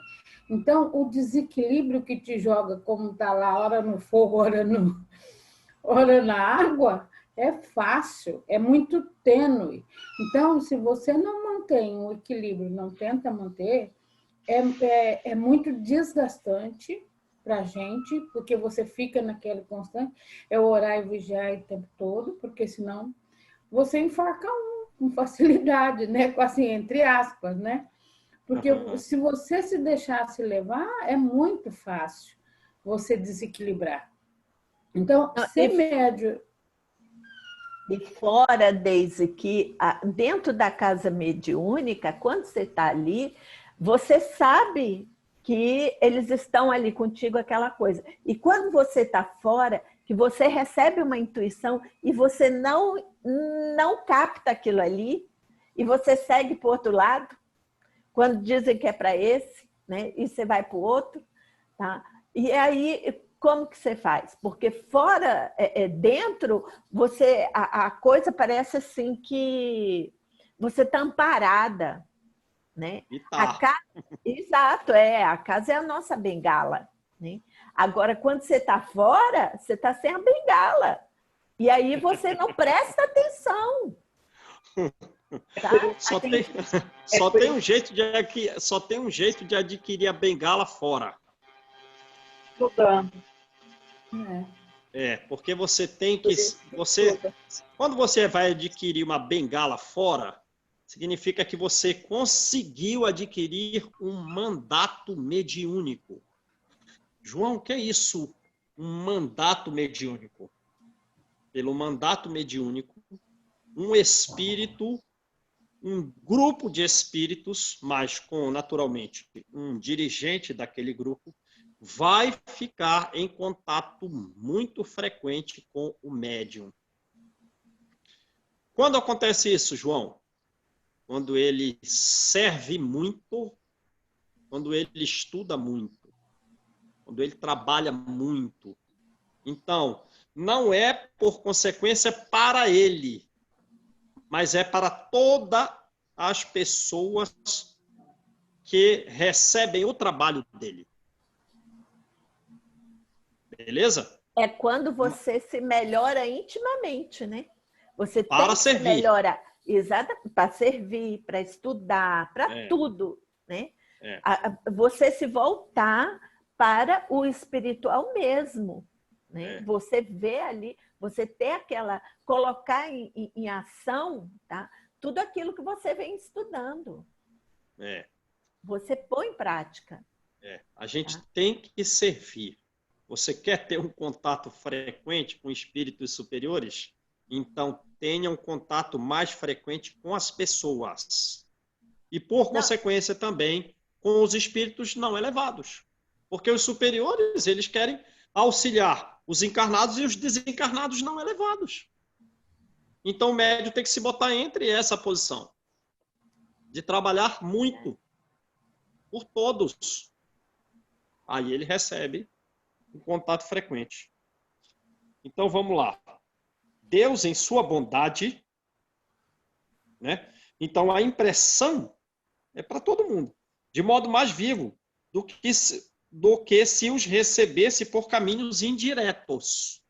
Então, o desequilíbrio que te joga, como está lá, hora no fogo, hora na água, é fácil, é muito tênue. Então, se você não mantém o equilíbrio, não tenta manter, é muito desgastante para a gente, porque você fica naquele constante, orar e vigiar o tempo todo, porque senão você enforca com facilidade, né? Assim, entre aspas, né? Porque se você se deixasse levar, é muito fácil você desequilibrar. Então, ser médio...
E fora, Deise, que dentro da casa mediúnica, quando você está ali, você sabe que eles estão ali contigo, aquela coisa. E quando você está fora, que você recebe uma intuição e você não capta aquilo ali, e você segue para o outro lado, quando dizem que é para esse, né? E você vai para o outro, tá? E aí, como que você faz? Porque fora, dentro, a coisa parece assim que você está amparada, né?
Tá.
Exato, a casa é a nossa bengala, né? Agora, quando você está fora, você está sem a bengala. E aí você não presta atenção. Tá?
Só tem um jeito de adquirir a bengala fora. Porque você tem que... Quando você vai adquirir uma bengala fora, significa que você conseguiu adquirir um mandato mediúnico. João, o que é isso? Um mandato mediúnico. Pelo mandato mediúnico, um espírito, um grupo de espíritos, mas com, naturalmente, um dirigente daquele grupo, vai ficar em contato muito frequente com o médium. Quando acontece isso, João? Quando ele serve muito, quando ele estuda muito, quando ele trabalha muito. Então, não é por consequência para ele, mas é para todas as pessoas que recebem o trabalho dele. Beleza?
É quando você se melhora intimamente, né? Você
para
tem que
servir.
Se melhorar. Exatamente, para servir, para estudar, para tudo, né? Você se voltar para o espiritual mesmo, né? Você vê ali, você ter aquela, colocar em ação, tá? Tudo aquilo que você vem estudando. Você põe em prática.
A gente tem que servir. Você quer ter um contato frequente com espíritos superiores? Então, tenha um contato mais frequente com as pessoas. E, por consequência, também com os espíritos não elevados. Porque os superiores, eles querem auxiliar os encarnados e os desencarnados não elevados. Então, o médium tem que se botar entre essa posição. De trabalhar muito por todos. Aí ele recebe um contato frequente. Então, vamos lá. Deus, em sua bondade, né? Então, a impressão é para todo mundo, de modo mais vivo do que se os recebesse por caminhos indiretos.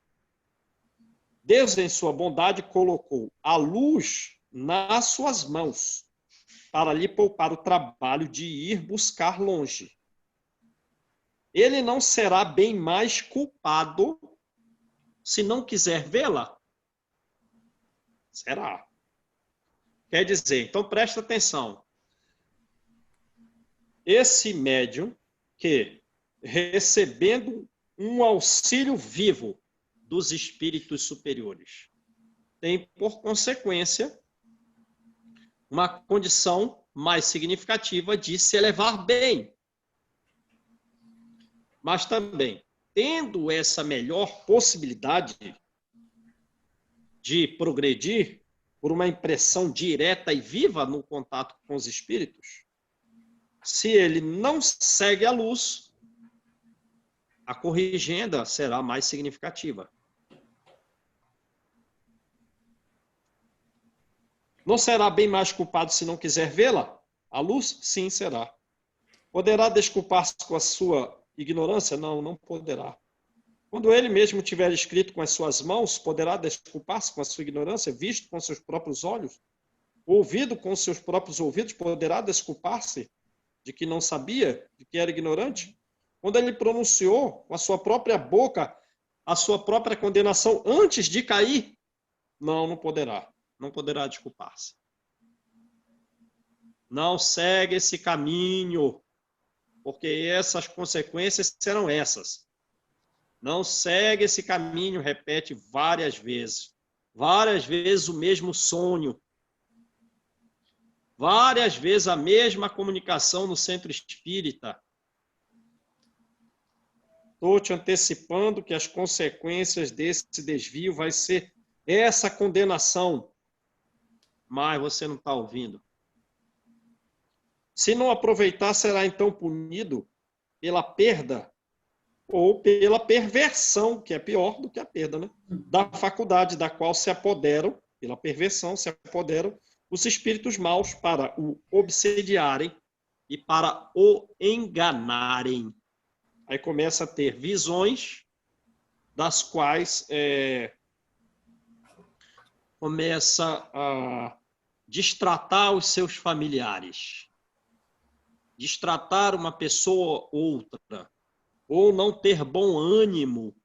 Deus, em sua bondade, colocou a luz nas suas mãos para lhe poupar o trabalho de ir buscar longe. ele não será bem mais culpado se não quiser vê-la? Será. Quer dizer, então presta atenção. Esse médium que, recebendo um auxílio vivo dos espíritos superiores, tem, por consequência, uma condição mais significativa de se elevar bem. Mas também, tendo essa melhor possibilidade de progredir por uma impressão direta e viva no contato com os espíritos, se ele não segue a luz, a corrigenda será mais significativa. Não será bem mais culpado se não quiser vê-la? A luz? Sim, será. Poderá desculpar-se com a sua ignorância? Não, não poderá. Quando ele mesmo tiver escrito com as suas mãos, poderá desculpar-se com a sua ignorância, visto com seus próprios olhos, ouvido com seus próprios ouvidos, poderá desculpar-se de que não sabia, de que era ignorante? Quando ele pronunciou com a sua própria boca a sua própria condenação antes de cair? Não, não poderá. Não poderá desculpar-se. Não segue esse caminho, porque essas consequências serão essas. Não segue esse caminho, repete várias vezes o mesmo sonho, várias vezes a mesma comunicação no centro espírita. Estou te antecipando que as consequências desse desvio vai ser essa condenação, mas você não está ouvindo. Se não aproveitar, será então punido pela perda ou pela perversão, que é pior do que a perda, né? Da faculdade da qual se apoderam, pela perversão, se apoderam os espíritos maus para o obsediarem e para o enganarem. Aí começa a ter visões das quais começa a destratar os seus familiares, destratar uma pessoa ou outra, ou não ter bom ânimo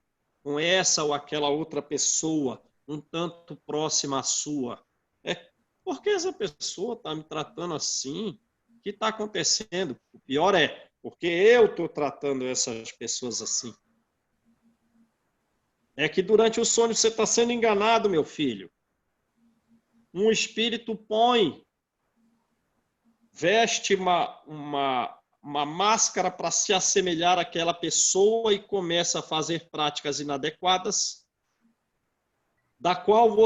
com essa ou aquela outra pessoa, um tanto próxima à sua. Por que essa pessoa está me tratando assim? O que está acontecendo? O pior é, porque eu estou tratando essas pessoas assim. É que durante o sonho você está sendo enganado, meu filho. Um espírito veste uma máscara para se assemelhar àquela pessoa e começa a fazer práticas inadequadas, da qual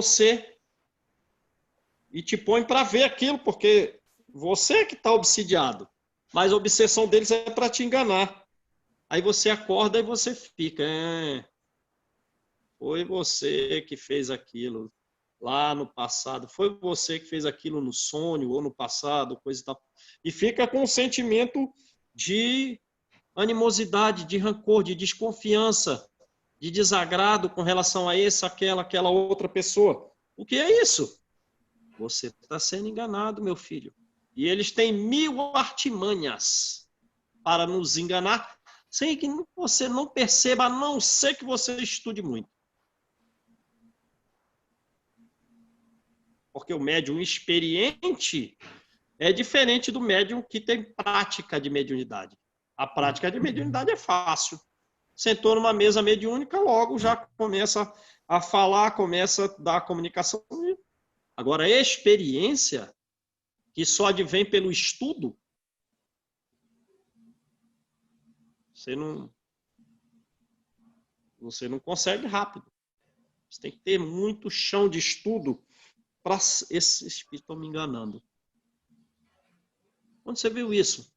e te põe para ver aquilo, porque você que está obsidiado, mas a obsessão deles é para te enganar. Aí você acorda e você fica, foi você que fez aquilo lá no passado, foi você que fez aquilo no sonho ou no passado, coisa e tal. E fica com um sentimento de animosidade, de rancor, de desconfiança, de desagrado com relação a essa, aquela outra pessoa. O que é isso? Você está sendo enganado, meu filho. E eles têm 1000 artimanhas para nos enganar, sem que você não perceba, a não ser que você estude muito. Porque o médium experiente é diferente do médium que tem prática de mediunidade. A prática de mediunidade é fácil. Sentou numa mesa mediúnica, logo já começa a falar, começa a dar comunicação. Agora, a experiência, que só advém pelo estudo, você não consegue rápido. Você tem que ter muito chão de estudo para esse espírito me enganando. Onde você viu isso?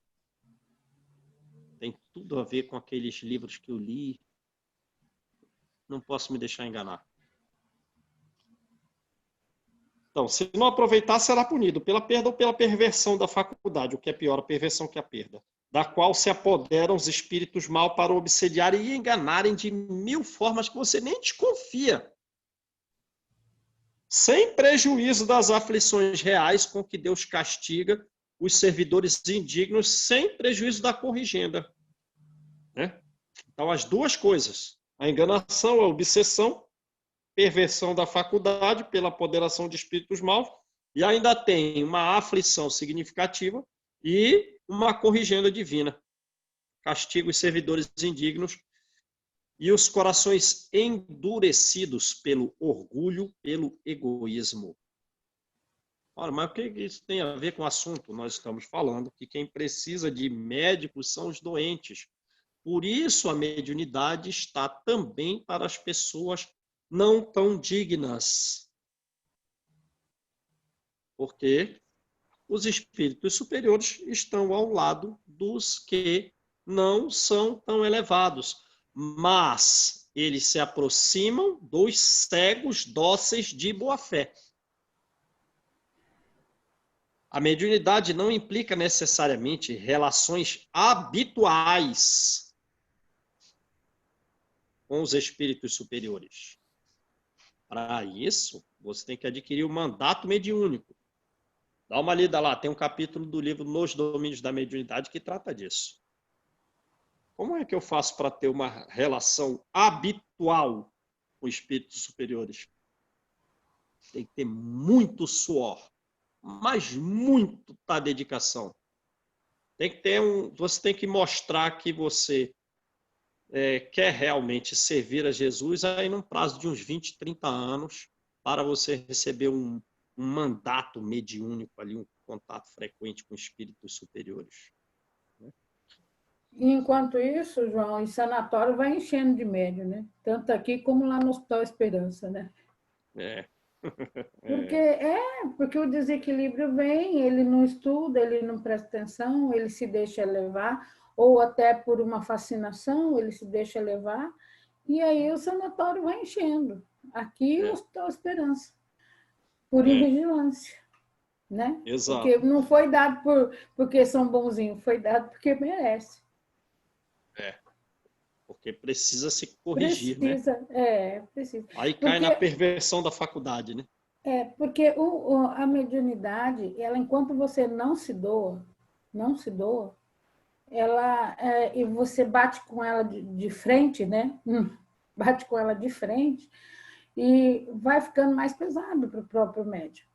Tem tudo a ver com aqueles livros que eu li. Não posso me deixar enganar. Então, se não aproveitar, será punido pela perda ou pela perversão da faculdade, o que é pior, a perversão que a perda, da qual se apoderam os espíritos mal para obsediarem e enganarem de 1000 formas que você nem desconfia, sem prejuízo das aflições reais com que Deus castiga os servidores indignos, sem prejuízo da corrigenda. Né? Então, as duas coisas. A enganação, a obsessão, perversão da faculdade pela apoderação de espíritos maus, e ainda tem uma aflição significativa e uma corrigenda divina. Castiga os servidores indignos e os corações endurecidos pelo orgulho, pelo egoísmo. Ora, mas o que isso tem a ver com o assunto? Nós estamos falando que quem precisa de médicos são os doentes. Por isso a mediunidade está também para as pessoas não tão dignas. Porque os espíritos superiores estão ao lado dos que não são tão elevados, mas eles se aproximam dos cegos dóceis de boa-fé. A mediunidade não implica necessariamente relações habituais com os espíritos superiores. Para isso, você tem que adquirir o mandato mediúnico. Dá uma lida lá, tem um capítulo do livro Nos Domínios da Mediunidade que trata disso. Como é que eu faço para ter uma relação habitual com espíritos superiores? Tem que ter muito suor, mas muita dedicação. Tem que ter você tem que mostrar que você quer realmente servir a Jesus aí num prazo de uns 20, 30 anos para você receber um mandato mediúnico ali, um contato frequente com espíritos superiores.
Enquanto isso, João, o sanatório vai enchendo de médium, né? Tanto aqui como lá no Hospital Esperança, né? Porque o desequilíbrio vem, ele não estuda, ele não presta atenção, ele se deixa levar, ou até por uma fascinação, ele se deixa levar, e aí o sanatório vai enchendo. Aqui o Hospital Esperança, por invigilância, né?
Exato.
Porque não foi dado porque são bonzinhos, foi dado porque merece.
Porque precisa se corrigir,
precisa,
né?
Precisa.
Aí cai na perversão da faculdade, né?
Porque a mediunidade, ela, enquanto você não se doa, ela, e você bate com ela de frente, né? Bate com ela de frente e vai ficando mais pesado para o próprio médium.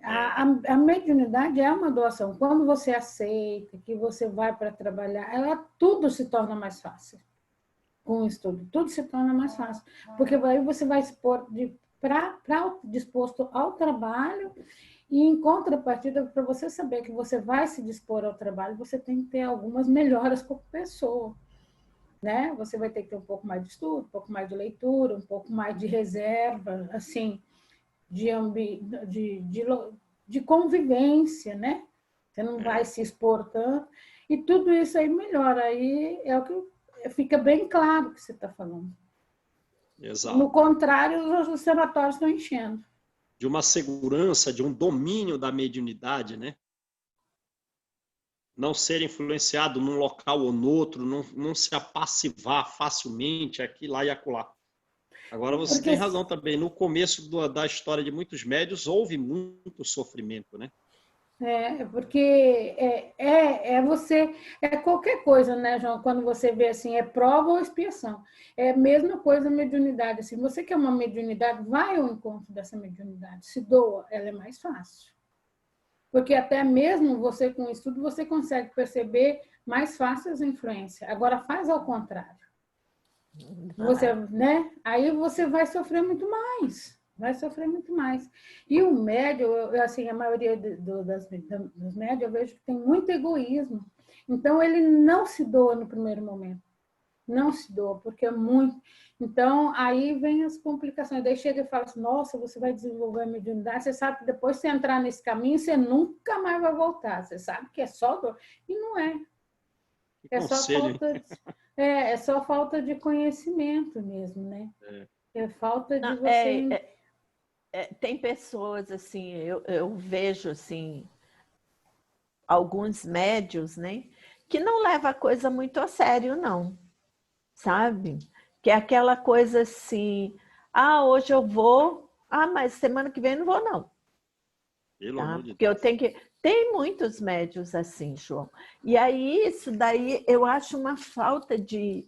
A mediunidade é uma doação. Quando você aceita, que você vai para trabalhar, tudo se torna mais fácil. Com o estudo, tudo se torna mais fácil. Porque aí você vai se pôr disposto ao trabalho e, em contrapartida, para você saber que você vai se dispor ao trabalho, você tem que ter algumas melhoras como pessoa. Né? Você vai ter que ter um pouco mais de estudo, um pouco mais de leitura, um pouco mais de reserva, assim, de convivência, né? Você não vai se expor tanto. E tudo isso aí melhora. Aí é o que fica bem claro o que você está falando.
Exato.
No contrário, os sanatórios estão enchendo.
De uma segurança, de um domínio da mediunidade, né? Não ser influenciado num local ou no outro, não se apassivar facilmente aqui, lá e acolá. Agora, você tem razão também. No começo da história de muitos médios, houve muito sofrimento, né?
Porque você... É qualquer coisa, né, João? Quando você vê assim, é prova ou expiação. É a mesma coisa a mediunidade. Assim, você quer uma mediunidade, vai ao encontro dessa mediunidade. Se doa, ela é mais fácil. Porque até mesmo você, com o estudo, você consegue perceber mais fácil as influências. Agora, faz ao contrário. Você, né? Aí você vai sofrer muito mais. Vai sofrer muito mais. E o médio, assim, a maioria dos médios, eu vejo que tem muito egoísmo. Então, ele não se doa no primeiro momento. Não se doa, porque é muito... Então, aí vem as complicações. Daí chega e fala assim, nossa, você vai desenvolver a mediunidade, você sabe que depois de você entrar nesse caminho, você nunca mais vai voltar. Você sabe que é só dor. E não é. É só falta de conhecimento mesmo, né? É falta de você...
Tem pessoas, assim, eu vejo, assim, alguns médios, né? Que não leva a coisa muito a sério, não. Sabe? Que é aquela coisa assim, hoje eu vou, mas semana que vem eu não vou, não.
Pelo
tá?
amor de
Porque
Deus.
eu tenho que... Tem muitos médios assim, João. E aí, isso daí, eu acho uma falta de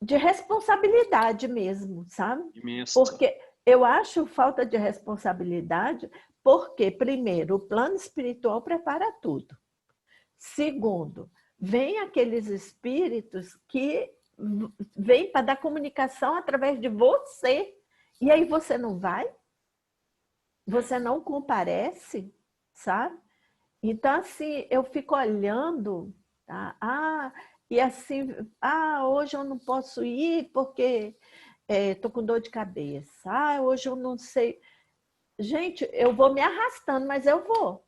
de responsabilidade mesmo, sabe?
Imensa.
Porque eu acho falta de responsabilidade, porque, primeiro, o plano espiritual prepara tudo. Segundo, vem aqueles espíritos que vêm para dar comunicação através de você. E aí você não vai? Você não comparece, sabe? Então, assim, eu fico olhando, tá? E assim, hoje eu não posso ir porque estou com dor de cabeça. Hoje eu não sei. Gente, eu vou me arrastando, mas eu vou.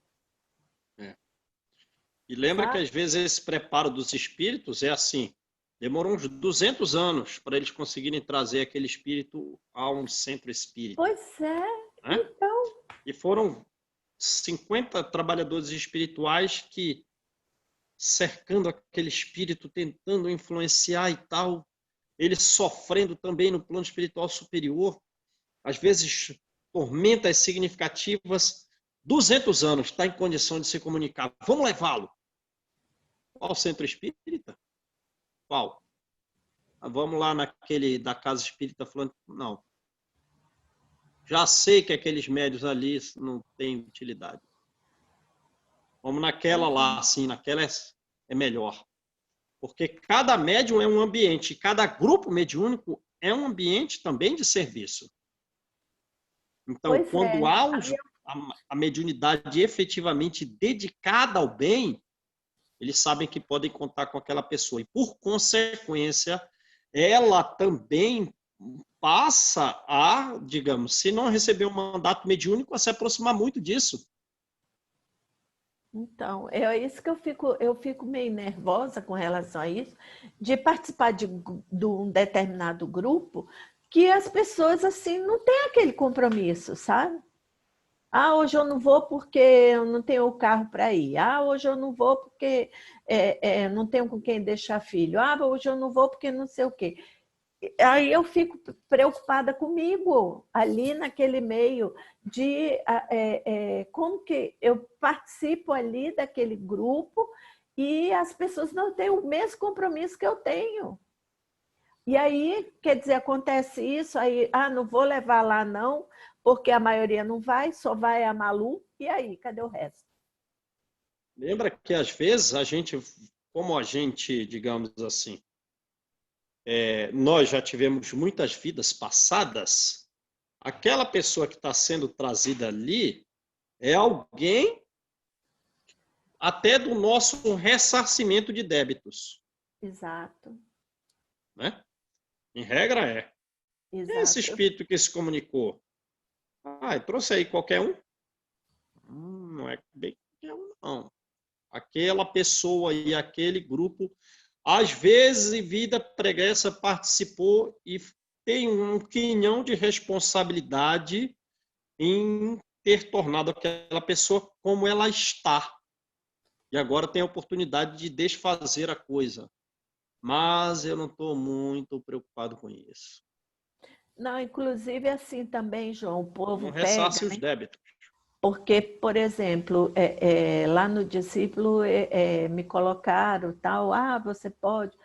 E lembra
Sabe?
que às vezes esse preparo dos espíritos é assim, demorou uns 200 anos para eles conseguirem trazer aquele espírito a um centro espírita.
Pois é,
Né?
então.
E foram 50 trabalhadores espirituais que, cercando aquele espírito, tentando influenciar e tal, ele sofrendo também no plano espiritual superior, às vezes tormentas significativas, 200 anos, está em condição de se comunicar. Vamos levá-lo ao centro espírita? Qual? Vamos lá naquele da casa espírita falando, não. Já sei que aqueles médios ali não têm utilidade. Vamos naquela lá, sim, naquela é melhor. Porque cada médium é um ambiente, cada grupo mediúnico é um ambiente também de serviço. Então,
Pois
quando
é.
há a mediunidade efetivamente dedicada ao bem, eles sabem que podem contar com aquela pessoa. E, por consequência, ela também passa a, digamos, se não receber um mandato mediúnico, a se aproximar muito disso.
Então, é isso que eu fico meio nervosa com relação a isso, de participar de um determinado grupo que as pessoas assim não têm aquele compromisso, sabe? Hoje eu não vou porque eu não tenho o carro para ir. Hoje eu não vou porque não tenho com quem deixar filho. Hoje eu não vou porque não sei o quê. Aí eu fico preocupada comigo, ali naquele meio, de como que eu participo ali daquele grupo e as pessoas não têm o mesmo compromisso que eu tenho. E aí, quer dizer, acontece isso, aí, não vou levar lá não, porque a maioria não vai, só vai a Malu, e aí, cadê o resto?
Lembra que às vezes a gente, como a gente, digamos assim, nós já tivemos muitas vidas passadas, aquela pessoa que está sendo trazida ali é alguém até do nosso ressarcimento de débitos.
Exato.
Né? Em regra é.
Exato.
Esse espírito que se comunicou, trouxe aí qualquer um? Não é bem qualquer um, não. Aquela pessoa e aquele grupo, às vezes, em vida pregressa, participou e tem um quinhão de responsabilidade em ter tornado aquela pessoa como ela está. E agora tem a oportunidade de desfazer a coisa. Mas eu não estou muito preocupado com isso.
Não, inclusive assim também, João, o povo
Não
pega,
ressarce
né?
os débitos.
Porque, por exemplo, lá no discípulo me colocaram tal, você pode,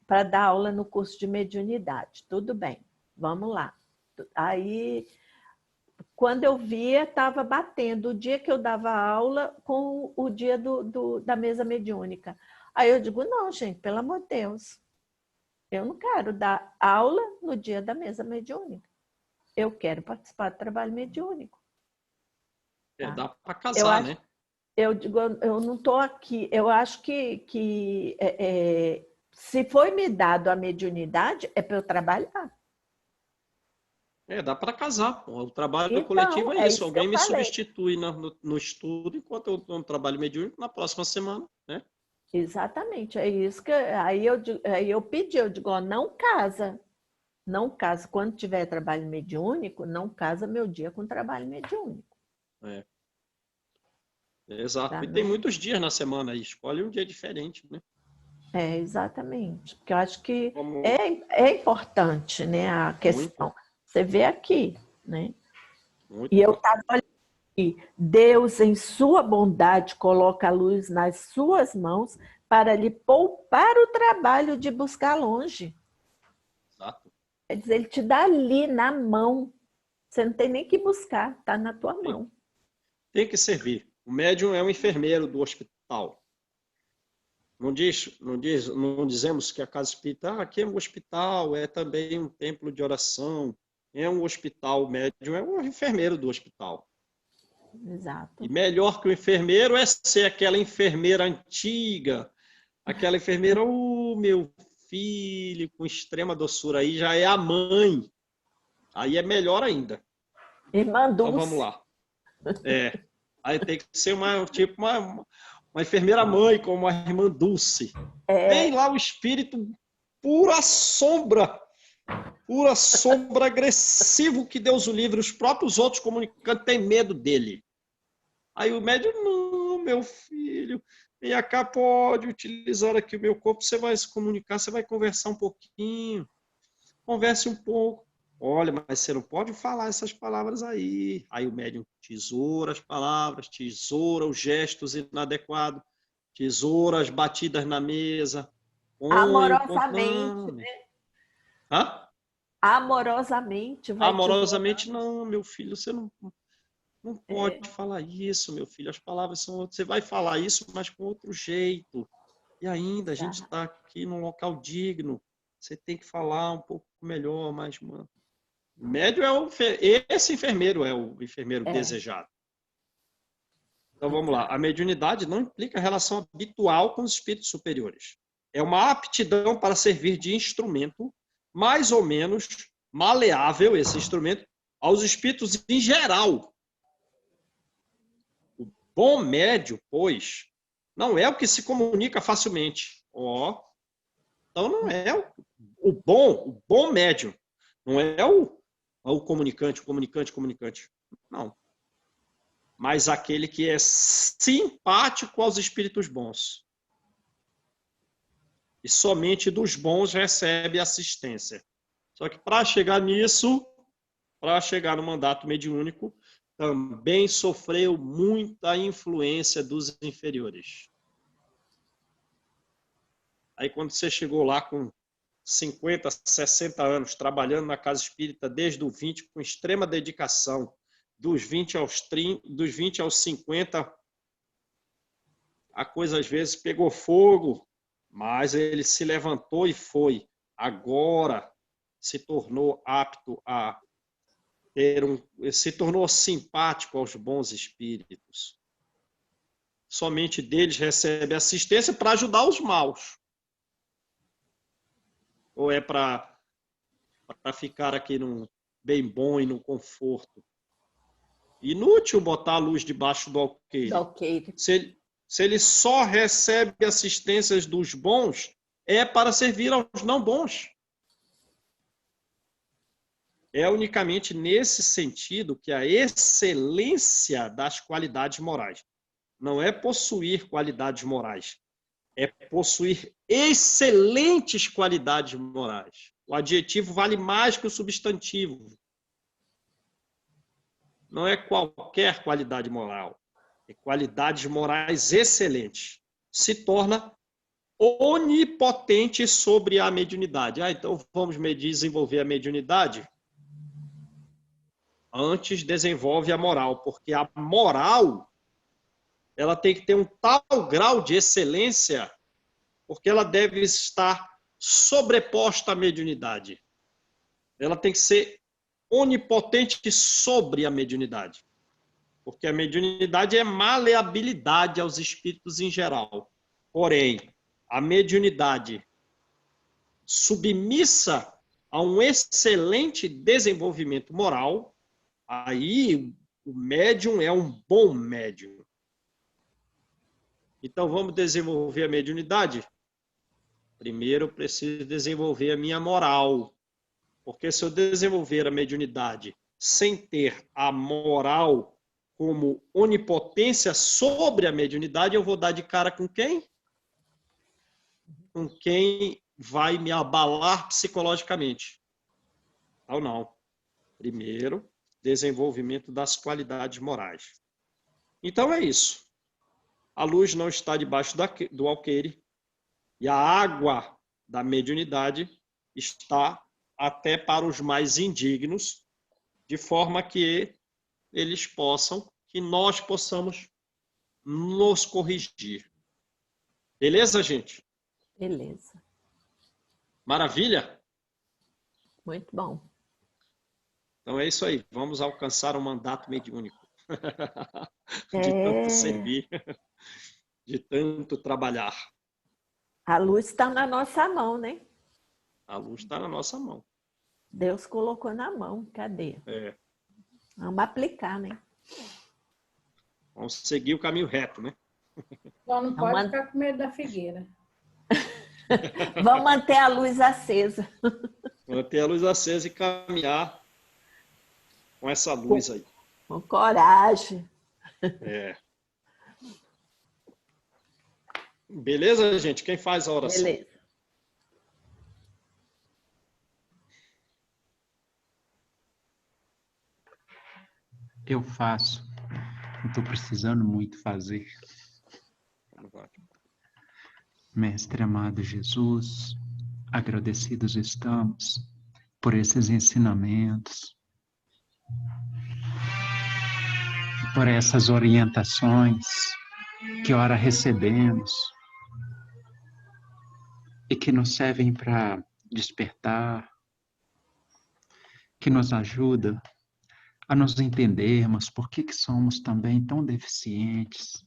para dar aula no curso de mediunidade. Tudo bem, vamos lá. Aí, quando eu via, estava batendo o dia que eu dava aula com o dia da mesa mediúnica. Aí eu digo, não, gente, pelo amor de Deus, eu não quero dar aula no dia da mesa mediúnica. Eu quero participar do trabalho mediúnico.
Dá para casar, né?
Eu digo, eu não estou aqui. Eu acho que se foi me dado a mediunidade, é para eu trabalhar.
Dá para casar. O trabalho
Então,
coletivo é isso. Alguém me
falei.
substitui no estudo enquanto eu estou no trabalho mediúnico na próxima semana, né?
Exatamente, é isso que aí eu pedi, eu digo, não casa. Não casa. Quando tiver trabalho mediúnico, não casa meu dia com trabalho mediúnico.
Exato.
Tá?
E tem muitos dias na semana aí. Escolhe um dia diferente, né?
Exatamente. Porque eu acho que
Como...
é importante, né, a questão.
Muito.
Você vê aqui, né?
Muito
E eu estava olhando aqui. Deus, em sua bondade, coloca a luz nas suas mãos para lhe poupar o trabalho de buscar longe. Quer dizer, ele te dá ali na mão. Você não tem nem que buscar, está na tua mão.
Tem que servir. O médium é um enfermeiro do hospital. Não dizemos que a casa espírita, aqui é um hospital, é também um templo de oração, é um hospital. O médium é um enfermeiro do hospital.
Exato.
E melhor que o enfermeiro é ser aquela enfermeira antiga, aquela enfermeira, meu filho, com extrema doçura, aí já é a mãe. Aí é melhor ainda.
Irmã Dulce.
Então vamos lá. Aí tem que ser uma enfermeira mãe, como a irmã Dulce. Tem lá o espírito pura sombra agressivo, que Deus o livre. Os próprios outros comunicantes têm medo dele. Aí o médium, não, meu filho, vem cá, pode utilizar aqui o meu corpo, você vai se comunicar, você vai conversar um pouquinho. Converse um pouco. Olha, mas você não pode falar essas palavras aí. Aí o médium tesoura as palavras, tesoura os gestos inadequados, tesoura as batidas na mesa.
Amorosamente, né?
Hã?
Amorosamente.
Amorosamente, não, meu filho, você não pode falar isso, meu filho. As palavras são outras. Você vai falar isso, mas com outro jeito. E ainda, a gente está aqui num local digno. Você tem que falar um pouco melhor, mais, mano. O médium esse enfermeiro é o enfermeiro desejado. Então vamos lá. A mediunidade não implica relação habitual com os espíritos superiores. É uma aptidão para servir de instrumento, mais ou menos maleável, esse instrumento, aos espíritos em geral. O bom médium, pois, não é o que se comunica facilmente. Então não é o bom médium. Não é o comunicante. Não. Mas aquele que é simpático aos espíritos bons. E somente dos bons recebe assistência. Só que para chegar nisso, para chegar no mandato mediúnico, também sofreu muita influência dos inferiores. Aí quando você chegou lá com 50, 60 anos, trabalhando na casa espírita desde os 20, com extrema dedicação, dos 20 aos 50, a coisa às vezes pegou fogo, mas ele se levantou e foi. Agora se tornou apto a se tornou simpático aos bons espíritos. Somente deles recebe assistência para ajudar os maus. Ou é para ficar aqui bem bom e no conforto? Inútil botar a luz debaixo do alqueire. Se ele só recebe assistências dos bons, é para servir aos não bons. É unicamente nesse sentido que a excelência das qualidades morais não é possuir qualidades morais, é possuir excelentes qualidades morais. O adjetivo vale mais que o substantivo. Não é qualquer qualidade moral, é qualidades morais excelentes. Se torna onipotente sobre a mediunidade. Então vamos desenvolver a mediunidade? Antes desenvolve a moral, porque a moral ela tem que ter um tal grau de excelência, porque ela deve estar sobreposta à mediunidade. Ela tem que ser onipotente sobre a mediunidade, porque a mediunidade é maleabilidade aos espíritos em geral. Porém, a mediunidade submissa a um excelente desenvolvimento moral, aí o médium é um bom médium. Então, vamos desenvolver a mediunidade? Primeiro, eu preciso desenvolver a minha moral. Porque se eu desenvolver a mediunidade sem ter a moral como onipotência sobre a mediunidade, eu vou dar de cara com quem? Com quem vai me abalar psicologicamente. Então, não. Primeiro, desenvolvimento das qualidades morais. Então, é isso. A luz não está debaixo do alqueire e a água da mediunidade está até para os mais indignos, de forma que que nós possamos nos corrigir. Beleza, gente?
Beleza.
Maravilha?
Muito bom.
Então é isso aí. Vamos alcançar o mandato mediúnico. De tanto
É,
servir, de tanto trabalhar.
a luz está na nossa mão, né?
A luz está na nossa mão.
Deus colocou na mão. Cadê?
É.
Vamos aplicar, né?
Vamos seguir o caminho reto, né?
Só não pode
Vamos,
ficar com medo da figueira.
vamos manter a luz acesa.
Manter a luz acesa e caminhar com essa luz aí.
Com coragem.
É. Beleza, gente? Quem faz a oração?
Beleza.
Eu faço. Estou precisando muito fazer. Mestre amado Jesus, agradecidos estamos por esses ensinamentos, por essas orientações que ora recebemos e que nos servem para despertar, que nos ajudam a nos entendermos por que somos também tão deficientes,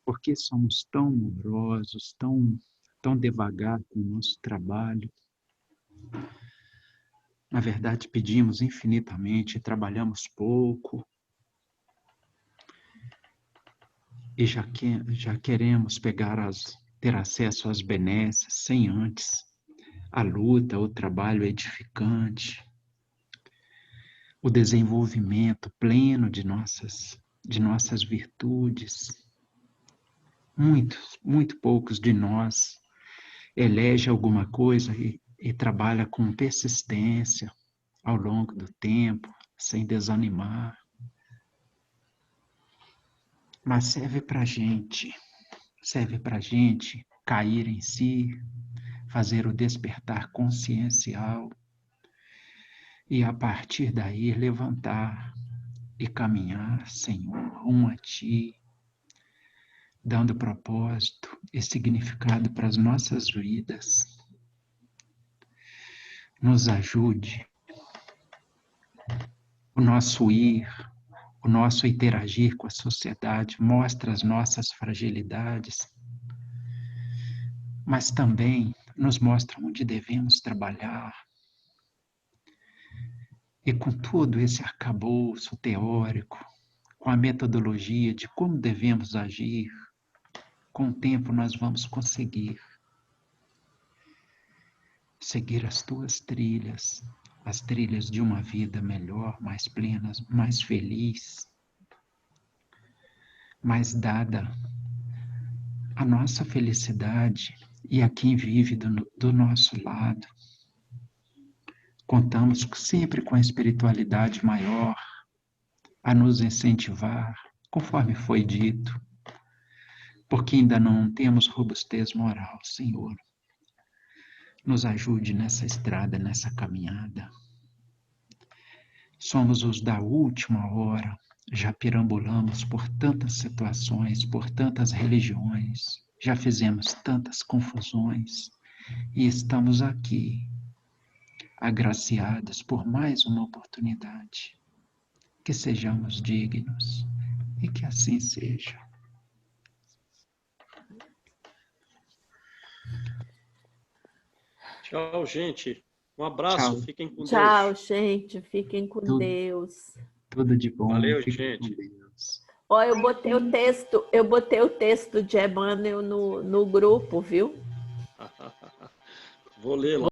por que somos tão morosos, tão devagar com o nosso trabalho. Na verdade, pedimos infinitamente, trabalhamos pouco e já queremos ter acesso às benesses sem antes a luta, o trabalho edificante, o desenvolvimento pleno de nossas virtudes. Muito poucos de nós elegem alguma coisa e trabalha com persistência ao longo do tempo, sem desanimar. Mas serve para a gente cair em si, fazer o despertar consciencial e a partir daí levantar e caminhar, Senhor, rumo a Ti, dando propósito e significado para as nossas vidas. Nos ajude. O nosso ir, o nosso interagir com a sociedade mostra as nossas fragilidades, mas também nos mostra onde devemos trabalhar. E com todo esse arcabouço teórico, com a metodologia de como devemos agir, com o tempo nós vamos conseguir seguir as tuas trilhas, as trilhas de uma vida melhor, mais plena, mais feliz, mais dada a nossa felicidade e a quem vive do nosso lado. Contamos sempre com a espiritualidade maior a nos incentivar, conforme foi dito, porque ainda não temos robustez moral, Senhor. Nos ajude nessa estrada, nessa caminhada. Somos os da última hora, já perambulamos por tantas situações, por tantas religiões, já fizemos tantas confusões e estamos aqui, agraciados por mais uma oportunidade. Que sejamos dignos e que assim seja.
Tchau, gente. Um abraço.
Tchau.
Fiquem com
Tchau,
Deus.
gente. Fiquem com Deus.
Tudo de bom.
Valeu,
Fiquem
gente.
com Deus.
Ó, eu botei o texto de Emmanuel no grupo, viu?
Vou ler lá.